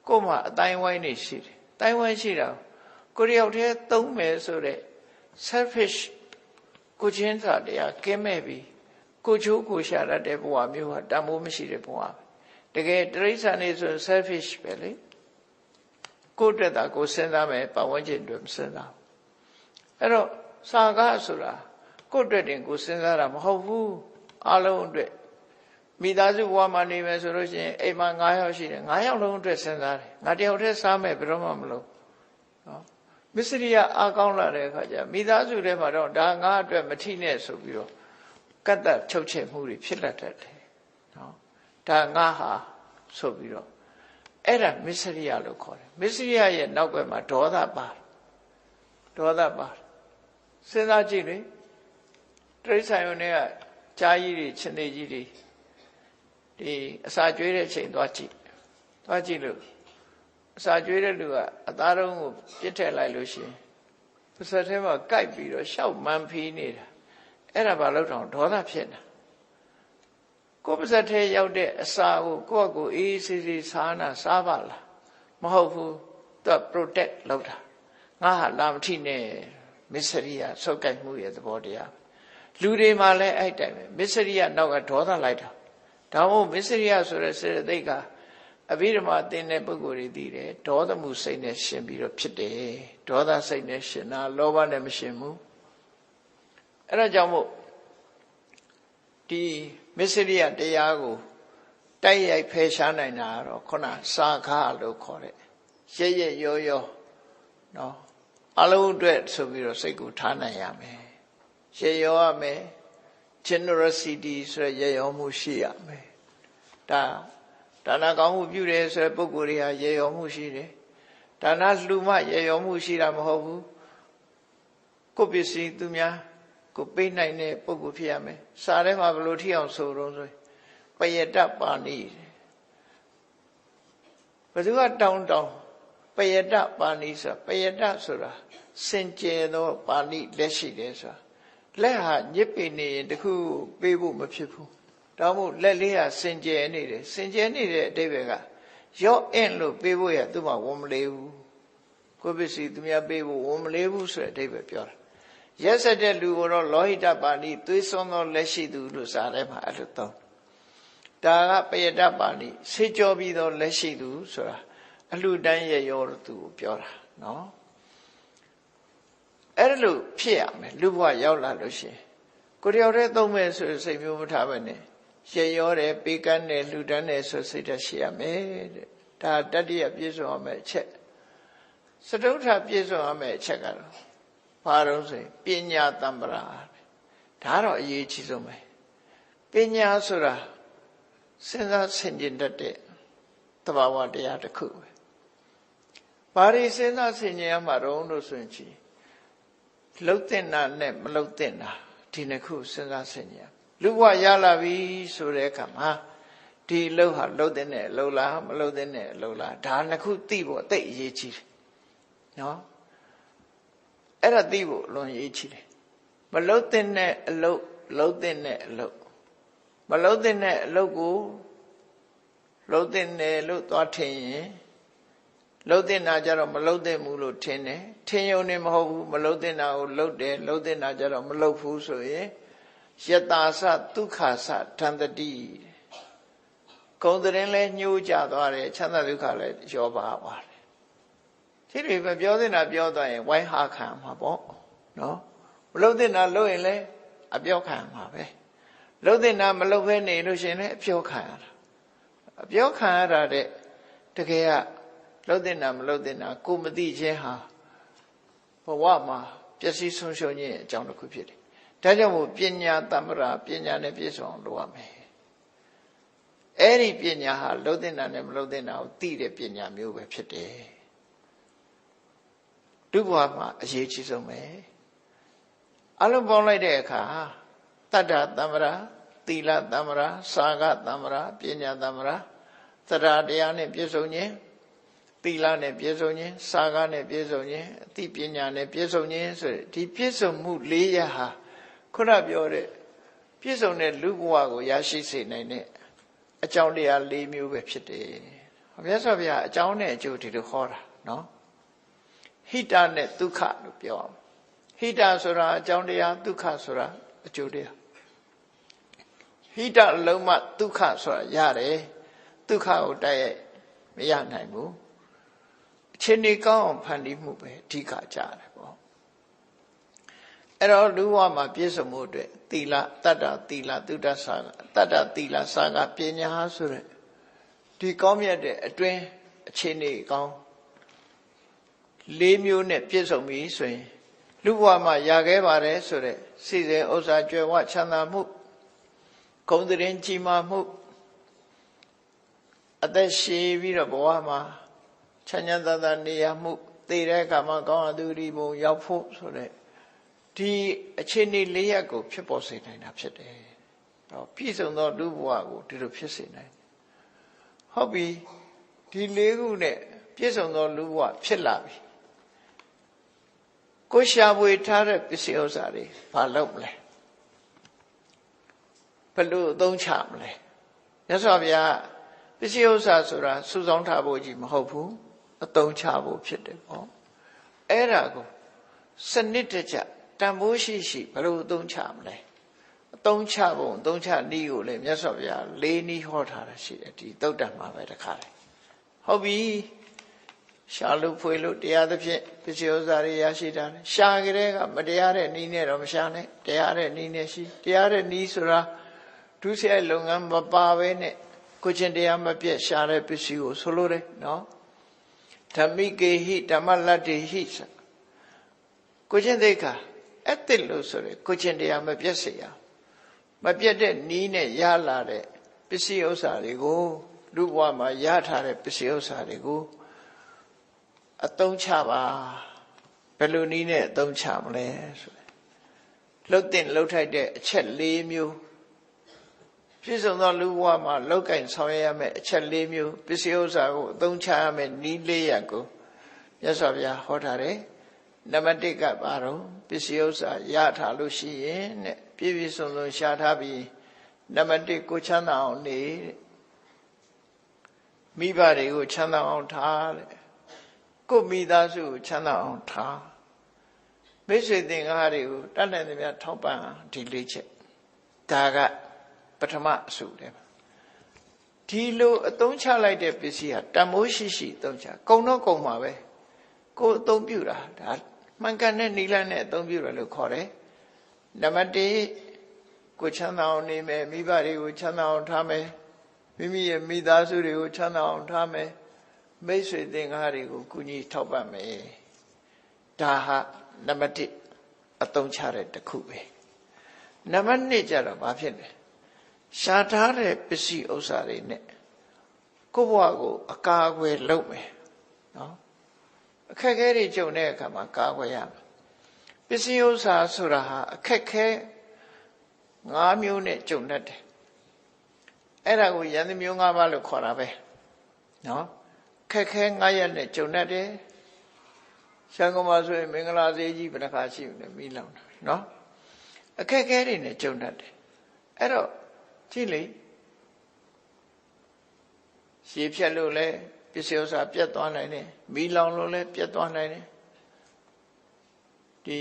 ကို့မှာအတိုင်းဝိုင်းနေရှိတယ်အတိုင်းဝိုင်းရှိတာကိုတယောက်တည်းသုံးမယ်ဆိုတဲ့ selfish ကိုချင်းစာတရားကင်းမဲ့ပြီးကိုချိုးကိုရှာရတဲ့ဘဝမျိုးဟာတန်ဖိုးမရှိတဲ့ဘဝတကယ်တိရစ္ဆာန်နေဆို selfish ပဲလေကိုယ့်အတွက်သာကိုစဉ်းစားမယ်ပတ်ဝန်းကျင်အတွက်မစဉ်းစားအဲ့တော့စာကားဆိုတာကိုယ့်အတွက်တင်ကိုစဉ်းစားတာမဟုတ်ဘူးအလုံးအတွက်မိသားစုဘဝမှာနေမယ်ဆိုလို့ရှိရင်အိမ်မှာ9ယောက်ရှိတယ်9ယောက်လုံးအတွက်စဉ်းစားတယ်ငါတယောက်တည်းစားမယ်ဘယ်တော့မှမလုပ်နော်မစ္စရိယအားကောင်းလာတဲ့အခါကျမိသားစုထဲမှာတော့ဒါငါအတွက်မထိနဲ့ဆိုပြီးတော့ကတ်သက်ချုပ်ချယ်မှုတွေဖြစ်လာတတ်တယ်နော်ဒါငါဟာဆိုပြီးတော့အဲ့ဒါမစ္စရိယလို့ခေါ်တယ်မစ္စရိယရဲ့နောက်ွယ်မှာဒေါသပါစဉ်းစားကြည့်လေတိရစ္ဆာန်ရုံတွေကကြားကြီးတွေချင်းသေးကြီးတွေဒီအစာကျွေးတဲ့ချိန်သွားကြည့်လို့အစာကျွေးတဲ့လူကအသားတုံးကိုပြစ်ထည့်လိုက်လို့ရှိရင်ပါးစပ်ထဲမှာကိုက်ပြီးတော့ရှောက်မှန်ဖီးနေတာအဲ့ဒါဘာလို့တောင်ဒေါသဖြစ်နေတာကိုယ်ပါးစပ်ထဲရောက်တဲ့အစာကိုကိုယ့်အကိုအေးဆေးဆေးစားပါလားမဟုတ်ဘူးသူက protect လုပ်တာငါဟာလာမထိနဲ့မစ္စရိယဆုတ်ကိုက်မှုရဲ့သဘောတရားလူတွေမှာလည်းအဲ့တိုင်ပဲမစ္စရိယနောက်ကဒေါသလိုက်တာဒါမို့မစ္စရိယဆိုတဲ့စေတသိက်ကအဘိဓမ္မာသင်တဲ့ပုဂ္ဂိုလ်တွေသိတယ်ဒေါသမှုစိတ်နဲ့ရှင်ပြီးတော့ဖြစ်တယ်ဒေါသစိတ်နဲ့ရှင်တာလောဘနဲ့မရှင်ဘူးအဲ့ဒါကြောင့်မို့ဒီမစ္စရိယတရားကိုတိုက်ရိုက်ဖယ်ရှားနိုင်တာကတော့ခုနစာခလို့ခေါ်တဲ့ရဲရောနော်အလုံးအတွက်ဆိုပြီးတော့စိတ်ကိုထားနိုင်ရမယ်ရဲရောရမယ် generosity ဆိုရရဲရောမှုရှိရမယ်ဒါနကောင်းမှုပြုတယ်ဆိုတဲ့ပုဂ္ဂိုလ်တွေဟာရဲရောမှုရှိတယ်ဒါနလှူမှရဲရောမှုရှိတာမဟုတ်ဘူးကိုယ်ပစ္စည်းသူများကိုပေးနိုင်တဲ့ပုဂ္ဂိုလ်ဖြစ်ရမယ်စာထဲမှာဘယ်လိုထိအောင်ဆိုတော့ဆိုပယတပါဏိဘယ်သူကတောင်းပယတပါဏိဆိုပယတဆိုတာစင်ကြယ်သောပါဠိလက်ရှိတယ်ဆိုတာလက်ဟာညစ်ပေနေရင်တခုပေးဖို့မဖြစ်ဘူးဒါမို့လက်လေးဟာစင်ကြယ်နေတယ်စင်ကြယ်နေတဲ့အဓိပ္ပာယ်ကရော့အင့်လို့ပေးဖို့ရသူ့မှာဝန်မလေးဘူးကိုယ်ပစ္စည်းသူများပေးဖို့ဝန်မလေးဘူးဆိုတဲ့အဓိပ္ပာယ်ပြောတာရက်ဆက်တဲ့လူကိုတော့လောဟိတပါဠိသွေးစွန်းသောလက်ရှိသူလို့စာထဲမှာအဲ့လိုသုံးဒါကပယတပါဠိဆေးကြောပြီးသောလက်ရှိသူဆိုတာအလှတန်းရဲ့ရောသူကိုပြောတာနော်အဲ့လိုဖြစ်ရမယ်လူဘဝရောက်လာလို့ရှိရင်ကိုတယောက်တည်းသုံးမယ်ဆိုစိတ်မျိုးမထားပဲနဲ့ရေရောတယ်ပေးကမ်းတယ်လှူဒန်းတယ်ဆိုစိတ်ဓာတ်ရှိရမယ်တဲ့ဒါတတ္တိယပြည့်စုံရမယ်အချက်စတုထပြည့်စုံရမယ်အချက်ကတော့ဘာလို့ဆိုရင်ပညာတမ္ပရာဒါတော့အရေးကြီးဆုံးပဲပညာဆိုတာစဉ်းစားဆင်ခြင်တတ်တဲ့သဘာဝတရားတစ်ခုပဲဘာတွေစဉ်းစားဆင်ခြင်ရမှာတော့လို့ဆိုရင်ကြီးလှုပ်တဲ့နာနဲ့မလှုပ်တဲ့နာဒီနှစ်ခုစဉ်းစားဆင်ခြင်လူဘဝရလာပြီဆိုတဲ့အခါမှာဒီလှုပ်ဟာလှုပ်တဲ့နဲ့လှုပ်လားမလှုပ်တဲ့နဲ့လှုပ်လားဒါနှစ်ခုသိဖို့အသိအရေးကြီးတယ်နော်အဲ့ဒါသိဖို့အလွန်အရေးကြီးတယ်မလှုပ်တဲ့နဲ့အလုပ်လှုပ်တဲ့နဲ့အလုပ်မလှုပ်တဲ့နဲ့အလုပ်ကိုလှုပ်တဲ့နဲ့လို့သွားထင်ရင်လှုပ်တဲ့နာကြတော့မလှုပ်တဲ့မှုလို့ထင်တယ်ထင်ရုံနဲ့မဟုတ်ဘူးမလှုပ်တဲ့နာကိုလှုပ်တယ်လှုပ်တဲ့နာကြတော့မလှုပ်ဘူးဆိုရင်ယတာသဒုက္ခသဒန္တတိကုံတရင်လဲညှိုးကြသွားတယ်ချမ်းသာဒုက္ခလဲရောပါသွားတယ်ဒီလိုပဲပြောတဲ့နာပြောသွားရင်ဝိုင်းဟာခံမှာပေါ့နော်မလှုပ်တဲ့နာလှုပ်ရင်လဲအပြောခံမှာပဲလှုပ်တဲ့နာမလှုပ်ဘဲနေလို့ရှိရင်လဲအပြောခံရတာအပြောခံရတာတဲ့တကယ်ကလှုပ်တဲ့နာမလှုပ်တဲ့နာကိုမသိခြင်းဟာဘဝမှာပျက်စီးဆုံးရှုံးခြင်းအကြောင်းတစ်ခုဖြစ်တယ်ဒါကြောင့်မို့ပညာတမ္ပရာပညာနဲ့ပြည့်စုံအောင်လုပ်ရမယ်အဲ့ဒီပညာဟာလှုပ်တဲ့နာနဲ့မလှုပ်တဲ့နာကိုသိတဲ့ပညာမျိုးပဲဖြစ်တယ်ဒုဘဝမှာအရေးကြီးဆုံးပဲအလုံးပေါင်းလိုက်တဲ့အခါတတ္တတမ္ပရာသီလတမ္ပရာစာကတမ္ပရာပညာတမ္ပရာ သရတရားနဲ့ပြည့်စုံခြင်းသီလနဲ့ပြည့်စုံခြင်းစာကနဲ့ပြည့်စုံခြင်းအသိပညာနဲ့ပြည့်စုံခြင်းဆိုတဲ့ဒီပြည့်စုံမှု၄ရပ်ဟာခုနပြောတဲ့ပြည့်စုံတဲ့လူဘဝကိုရရှိစေနိုင်တဲ့အကြောင်းတရား၄မျိုးပဲဖြစ်တယ်။မြတ်စွာဘုရားအကြောင်းနဲ့အကျိုးဒီလိုခေါ်တာနော်။ဟိတနဲ့ဒုက္ခလို့ပြောအောင်။ဟိတဆိုတာအကြောင်းတရားဒုက္ခဆိုတာအကျိုးတရား။ဟိတလုံးမှဒုက္ခဆိုတာရတယ်။ဒုက္ခကိုတိုက်ရိုက်မရနိုင်ဘူး။အချိန်ကြီးကောင်းအောင်ဖန်တီးမှုပဲအဓိကကြတယ်ပေါ့။အဲ့တော့လူဘဝမှာပြည့်စုံမှုအတွက်သီလတတ္တသီလသုဒ္ဓဆာတတ္တသီလစာကပညာဆိုတဲ့ဒီကောင်းမြတ်တဲ့အတွင်းအခြေအနေကောင်း၄မျိုးနဲ့ပြည့်စုံပြီဆိုရင်လူဘဝမှာရခဲ့ပါတယ်ဆိုတဲ့စိစေဥစ္စာကြွယ်ဝချမ်းသာမှုဂုဏ်သတင်းကြီးမားမှုအသက်ရှည်ပြီးတော့ဘဝမှာချမ်းချမ်းသာသာနေရမှုသိတဲ့အခါမှာကောင်းအတူဒီဘုံရောက်ဖို့ဆိုတဲ့ဒီအခြေအနေ၄ရပ်ကိုဖြစ်ပေါ်စေနိုင်တာဖြစ်တယ်။တော့ပြည့်စုံသောလူဘဝကိုဒီလိုဖြစ်စေနိုင်တယ်။ဟုတ်ပြီဒီ၄ခုနဲ့ပြည့်စုံသောလူဘဝဖြစ်လာပြီ။ကိုရှာဖွေထားတဲ့ပစ္စည်းဥစ္စာတွေဘာလုပ်မလဲ။ဘယ်လိုအသုံးချမလဲ။မြတ်စွာဘုရားပစ္စည်းဥစ္စာဆိုတာစုဆောင်းထားဖို့ကြီးမဟုတ်ဘူး။အသုံးချဖို့ဖြစ်တယ်ပေါ့။အဲ့ဒါကိုစနစ်တကျတန်ဖိုးရှိရှိဘယ်လိုအသုံးချမလဲအသုံးချပုံအသုံးချနည်းကိုလည်းမြတ်စွာဘုရား၄နည်းဟောထားတာရှိတယ်ဒီသုတ်တံမှာပဲတခါလေဟုတ်ပြီရှာလို့ဖွေလို့တရားသဖြင့်ပစ္စည်းဥစ္စာတွေရရှိတာရှာကြတဲ့ကမတရားတဲ့နည်းနဲ့တော့မရှာနဲ့တရားတဲ့နည်းနဲ့ရှိတရားတဲ့နည်းဆိုတာဒုစရိုက်လုပ်ငန်းမပါဘဲနဲ့ကိုချင်းတရားမပြတ်ရှာတဲ့ပစ္စည်းကိုဆိုလိုတယ်နော်ဓမ္မိကေဟိဓမ္မလတ္တိဟိကိုချင်းသိက္ခာအဲ့တစ်လို့ဆိုရယ်ကိုချင်းတရားမပြတ်စေရမပြတ်တဲ့နီးနဲ့ရလာတဲ့ပစ္စည်းဥစ္စာတွေကိုလူဘဝမှာရထားတဲ့ပစ္စည်းဥစ္စာတွေကိုအသုံးချပါဘယ်လိုနီးနဲ့အသုံးချမလဲဆိုလှုပ်တင်လှုပ်ထိုက်တဲ့အချက်၄မျိုးပြည့်စုံသောလူဘဝမှာလောက်ကင်ဆောင်ရရမယ့်အချက်၄မျိုးပစ္စည်းဥစ္စာကိုအသုံးချရမယ့်နီး၄ရပ်ကိုမြတ်စွာဘုရားဟောထားတယ်နံပါတ်1ကဘာတော့ပစ္စည်းဥစ္စာရထားလို့ရှိရင်တဲ့ပြည့်ပြည့်စုံစုံရှာထားပြီးနံပါတ်1ကိုချမ်းသာအောင်နေမိဘတွေကိုချမ်းသာအောင်ထားတဲ့ကိုမိသားစုကိုချမ်းသာအောင်ထားမိတ်ဆွေသင်္ကားတွေကိုတတ်နိုင်သမျှထောက်ပံ့ဒီ၄ချက်ဒါကပထမအစုတယ်ဒီလိုအသုံးချလိုက်တဲ့ပစ္စည်းဟာတန်မိုးရှိရှိအသုံးချကုံတော့ကုံမှာပဲကိုအသုံးပြုတာဒါမှန်ကန်တဲ့နိလန်းနဲ့အသုံးပြုတယ်လို့ခေါ်တယ်နံပါတ်1ကိုချမ်းသာအောင်နေမယ်မိဘတွေကိုချမ်းသာအောင်ထားမယ်မိမိရဲ့မိသားစုတွေကိုချမ်းသာအောင်ထားမယ်မိတ်ဆွေသင်္ကားတွေကိုကုညီထောက်ပံ့မယ်ဒါဟာနံပါတ်1အသုံးချတဲ့တစ်ခုပဲနံပါတ်2ကျတော့ဘာဖြစ်လဲရှားထားတဲ့ပစ္စည်းဥစ္စာတွေနဲ့ကိုယ့်ဘဝကိုအကာအကွယ်လုပ်မယ်နော်အခက်အခဲတွေကြုံတဲ့အခါမှာကာကွယ်ရမယ်ပစ္စည်းဥစ္စာဆိုတာဟာအခက်ခဲ၅မျိုးနဲ့ကြုံတတ်တယ်အဲ့ဒါကိုယန္တမျိုး၅ပါးလို့ခေါ်တာပဲနော်ခက်ခဲ၅ရက်နဲ့ကြုံတတ်တယ်ရှမ်းကုန်မှာဆိုရင်မင်္ဂလာဈေးကြီးဘယ်နှခါရှိလဲမီးလောင်တာနော်အခက်ခဲတွေနဲ့ကြုံတတ်တယ်အဲ့တော့ကြည့်လေရှည်ဖြတ်လို့လဲပစ္စည်းဥစ္စာပြတ်သွားနိုင်တယ်မီးလောင်လို့လည်းပြတ်သွားနိုင်တယ်ဒီ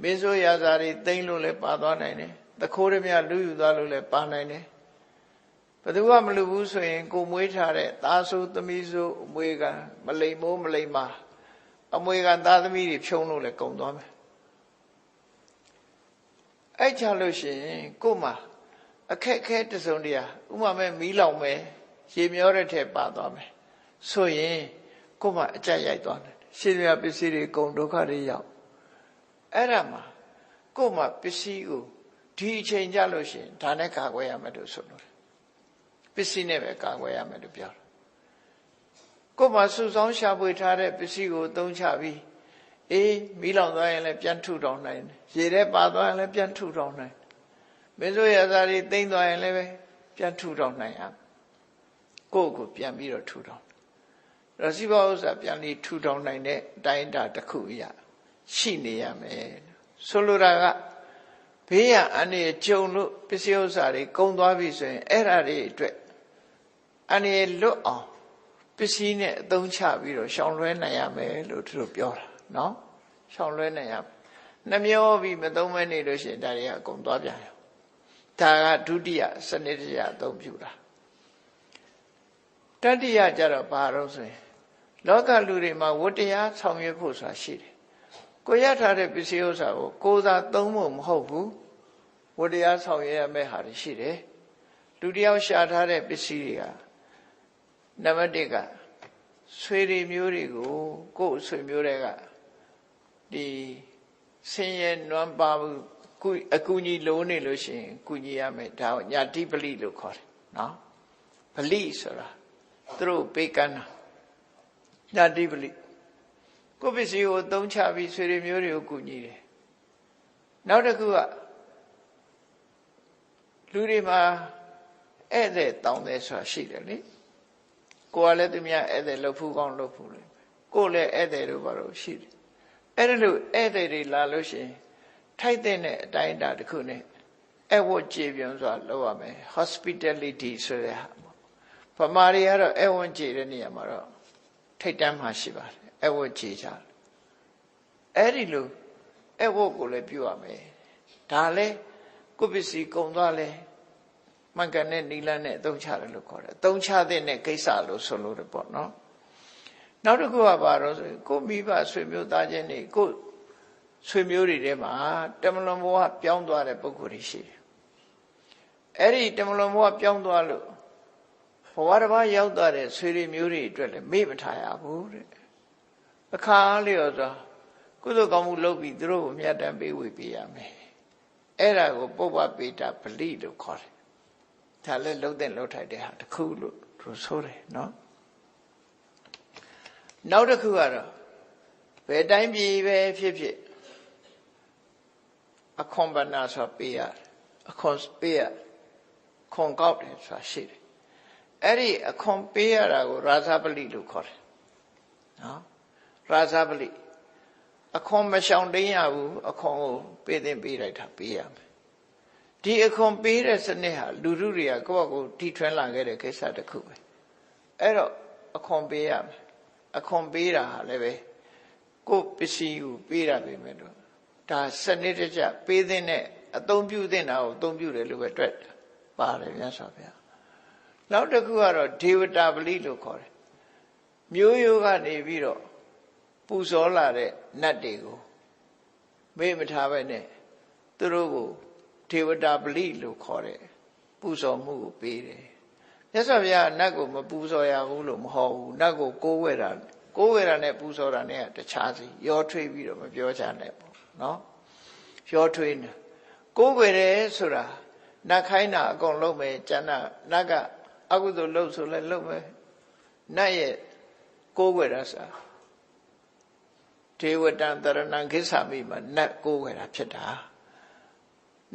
မင်းဆိုးရာဇာတွေသိမ့်လို့လည်းပါသွားနိုင်တယ်တခိုးရမြလူယူသွားလို့လည်းပါနိုင်တယ်ဘယ်သူမှမလူဘူးဆိုရင်ကိုမွေးထားတဲ့သားဆိုးသမီးဆိုးအမွေကမလိမ်မိုးမလိမ်မာအမွေကသားသမီးတွေဖြုံလို့လည်းကုန်သွားမယ်အဲ့ချလို့ရှိရင်ကို့မှာအခက်ခဲတစုံတရာဥပမာမီးလောင်မယ်ရေမျောတဲ့ထက်ပါသွားမယ်ဆိုရင်ကို့မှာအကြက်ရိုက်သွားတယ်ရှင်ရပစ္စည်းတွေကုန်ဒုက္ခတွေရောက်အဲ့ဒါမှာကို့မှာပစ္စည်းကိုဒီအချိန်ကြလို့ရှိရင်ဒါနဲ့ကာကွယ်ရမယ်လို့ဆိုလို့ပစ္စည်းနဲ့ပဲကာကွယ်ရမယ်လို့ပြောတယ်ကို့မှာစုဆောင်းရှာဖွေထားတဲ့ပစ္စည်းကိုသုံးချပြီးအေးမီးလောင်သွားရင်လည်းပြန်ထုထောင်နိုင်တယ်ရေထဲပါသွားရင်လည်းပြန်ထုထောင်နိုင်မင်းတို့ရသားတွေသိမ့်သွားရင်လည်းပဲပြန်ထုထောင်နိုင်ရ ကိုယ့်ကိုပြန်ပြီးတော့ထူထောင်တော့စီးပွားဥစ္စာပြန်ပြီးထူထောင်နိုင်တဲ့အတိုင်းအတာတစ်ခုအရာရှိနေရမယ်ဆိုလိုတာကဘေးရန်အန္တရာယ်ကြုံလို့ပစ္စည်းဥစ္စာတွေကုန်သွားပြီဆိုရင်အဲ့ဒါတွေအတွက်အန္တရာယ်လွတ်အောင်ပစ္စည်းနဲ့အသုံးချပြီးတော့ရှောင်လွှဲနိုင်ရမယ်လို့သူတို့ပြောတာနော်ရှောင်လွှဲနိုင်ရမယ်နှမျောပြီးမသုံးမဲနေလို့ရှိရင်ဒါတွေကအကုန်သွားပြန်ရောဒါကဒုတိယစနစ်တရားအသုံးပြုတာတတိယကြတော့ဘာလို့ဆိုရင်လောကလူတွေမှာဝတ္တရားဆောင်ရွက်ဖို့ဆိုတာရှိတယ်ကိုရထားတဲ့ပစ္စည်းဥစ္စာကိုကိုယ်သာသုံးဖို့မဟုတ်ဘူးဝတ္တရားဆောင်ရွက်ရမယ့်ဟာတွေရှိတယ်လူတယောက်ရှာထားတဲ့ပစ္စည်းတွေကနံပါတ်1ကဆွေတွေမျိုးတွေကိုကိုယ့်ဆွေမျိုးတွေကဒီဆင်းရဲနွမ်းပါမှုအကူကြီးလိုနေလို့ရှိရင်ကူညီရမယ်ဒါကိုညာတိပလိလို့ခေါ်တယ်နော်ပလိဆိုတာသူတို့ပေးကမ်းတာညာတိပလိကိုယ့်ပစ္စည်းကိုသုံးချပြီးဆွေတွေမျိုးတွေကိုကူညီတယ်နောက်တစ်ခုကလူတွေမှာဧည့်သည်တောင်းတယ်ဆိုတာရှိတယ်လေကိုယ်ကလည်းသူများဧည့်သည်လှုပ်ဖူးကောင်းလှုပ်ဖူးတယ်ကိုယ်လည်းဧည့်သည်တို့ဘာလို့ရှိတယ်အဲ့ဒါလို့ဧည့်သည်တွေလာလို့ရှိရင်ထိုက်တဲ့အတိုင်းအတာတစ်ခုနဲ့အဝတ်ကြေပြုံးစွာလုပ်ရမယ် hospitality ဆိုတဲ့ဟာဗမာတွေကတော့အဝတ်ကြေတဲ့နေရာမှာတော့ထိတ်တန်းမှရှိပါတယ်အဝတ်ကြေကြအဲ့ဒီလိုအဝတ်ကိုလည်းပြုရမယ်ဒါလည်းကိုပစ္စည်းကုံသွားလဲမှန်ကန်တဲ့နိလန်းနဲ့အသုံးချတယ်လို့ခေါ်တယ်အသုံးချတဲ့ကိစ္စလို့ဆိုလို့တယ်ပေါ့နော်နောက်တစ်ခုကဘာလို့ဆိုရင်ကိုမိဘဆွေမျိုးသားချင်းတွေကိုဆွေမျိုးတွေထဲမှာတမလွန်ဘဝပြောင်းသွားတဲ့ပုဂ္ဂိုလ်တွေရှိတယ်အဲ့ဒီတမလွန်ဘဝပြောင်းသွားလို့ဘဝတစ်ပါးရောက်သွားတဲ့ဆွေတွေမျိုးတွေအတွက်လည်းမေ့မထားရဘူးတဲ့အခါလျော်စွာကုသိုလ်ကောင်းမှုလုပ်ပြီးသူတို့ကိုမြတ်တမ်းပေးဝေပေးရမယ်အဲ့ဒါကိုပုပ္ပပေတပလိလို့ခေါ်တယ်ဒါလည်းလှုပ်တဲ့လှုပ်ထိုက်တဲ့ဟာတစ်ခုလို့သူဆိုတယ်နော်နောက်တစ်ခုကတော့ဘယ်တိုင်းပြည်ပဲဖြစ်ဖြစ်အခွန်ပဏာဆိုပေးရတယ်အခွန်ပေးရခွန်ကောက်တယ်ဆိုတာရှိတယ်အဲ့ဒီအခွန်ပေးရတာကိုရာဇပလိလို့ခေါ်တယ်နော်ရာဇပလိအခွန်မရှောင်တိန်ရဘူးအခွန်ကိုပေးသိပေးလိုက်တာပေးရမယ်ဒီအခွန်ပေးတဲ့စနစ်ဟာလူထုတွေကကိုယ့်ဘက်ကိုတီထွန်းလာခဲ့တဲ့ကိစ္စတစ်ခုပဲအဲ့တော့အခွန်ပေးရမယ်အခွန်ပေးတာဟာလည်းပဲကိုယ့်ပစ္စည်းကိုပေးတာပဲမယ်လို့ဒါစနစ်တကျပေးတဲ့အသုံးပြုတဲ့တာကိုအသုံးပြုတယ်လို့ပဲတွက်ပါတယ်မြတ်စွာဘုရားနောက်တစ်ခုကတော့ဒေဝတာပလိလို့ခေါ်တယ်မျိုးရိုးကနေပြီးတော့ပူဇော်လာတဲ့နတ်တွေကိုမေ့မထားပဲနဲ့သူတို့ကိုဒေဝတာပလိလို့ခေါ်တယ်ပူဇော်မှုကိုပေးတယ်မြတ်စွာဘုရားနတ်ကိုမပူဇော်ရဘူးလို့မဟောဘူးနတ်ကိုကိုးဝဲတာနဲ့ပူဇော်တာနဲ့တခြားစီရောထွေးပြီးတော့မပြောချနဲ့ပေါ့နော်ရောထွေးနေကိုးဝဲတယ်ဆိုတာနတ်ခိုင်းတာအကုန်လုံးမယ်ကျန်တာနတ်ကအကုသိုလ်လုပ်ဆိုလဲလုပ်မယ်နတ်ရဲ့ကိုးဝဲတာဆိုတာဒေဝတံတရဏံခိစ္ဆာမိမှာနတ်ကိုးဝဲတာဖြစ်တာ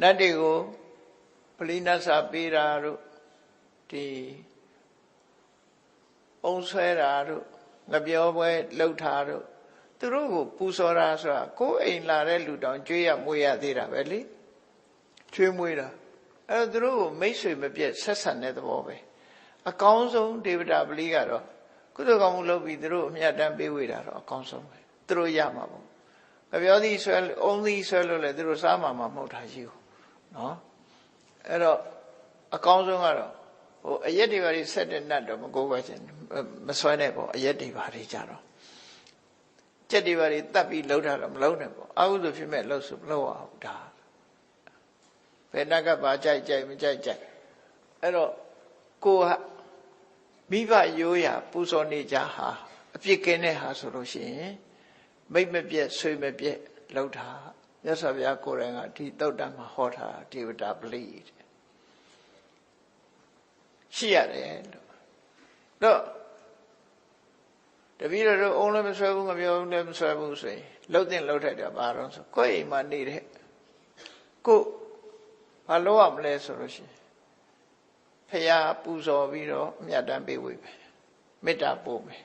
နတ်တွေကိုပလိနသပေးတာတို့ဒီအုံဆွဲတာတို့ငပြောပွဲလှုပ်တာတို့သူတို့ကိုပူဇော်တာဆိုတာကိုယ်အိမ်လာတဲ့လူတောင်ကြွေးရမွေးရသေးတာပဲလေချွေးမွေးတာအဲ့တော့သူတို့ကိုမိတ်ဆွေမပြတ်ဆက်ဆံတဲ့သဘောပဲအကောင်းဆုံးဒေဝတာပလိကတော့ကုသိုလ်ကောင်းမှုလုပ်ပြီးသူတို့အမြတ်တမ်းပေးဝေတာတော့အကောင်းဆုံးပဲသူတို့ရမှာပေါ့ငပြောသည်ဆွဲအုံးသည်ဆွဲလို့လေသူတို့စားမှာမဟုတ်တာရှိဘူးနော်အဲ့တော့အကောင်းဆုံးကတော့ဟိုအရက်တွေပါတွေဆက်တဲ့နတ်တော့မကိုးပါချင်မဆွဲနဲ့ပေါ့အရက်တွေပါတွေကြတော့ကြက်တွေပါတွေတတ်ပြီးလှုပ်တာတော့မလှုပ်နဲ့ပေါ့အာဟုဆိုဖြစ်မဲ့လှုပ်ဆိုမလှုပ်အောင်ဒါဘယ်နတ်ကပါကြိုက်မကြိုက်အဲ့တော့ကိုကမိဘရိုးရာပူဇော်နေကြဟာအပြစ်ကင်းတဲ့ဟာဆိုလို့ရှိရင်မိတ်မပြတ်ဆွေမပြတ်လှုပ်တာမြတ်စွာဘုရားကိုယ်တိုင်ကဒီသုတ်တံမှာဟောထားဒေဝတာပလိရှိရတယ်တော့တပည့်တော်အုံးလည်းမဆွဲဘူးငပြောလည်းမဆွဲဘူးဆိုရင်လှုပ်တဲ့လှုပ်ထိုက်တာဘာလို့ဆိုကိုယ့်အိမ်မှာနေတဲ့ကိုဘာလို့ရမလဲဆိုလို့ရှိရင်ဖ ရာပူဇော်ပြီးတော့အမြတ်တမ်းပေးဝေမယ်မေတ္တာပို့မယ်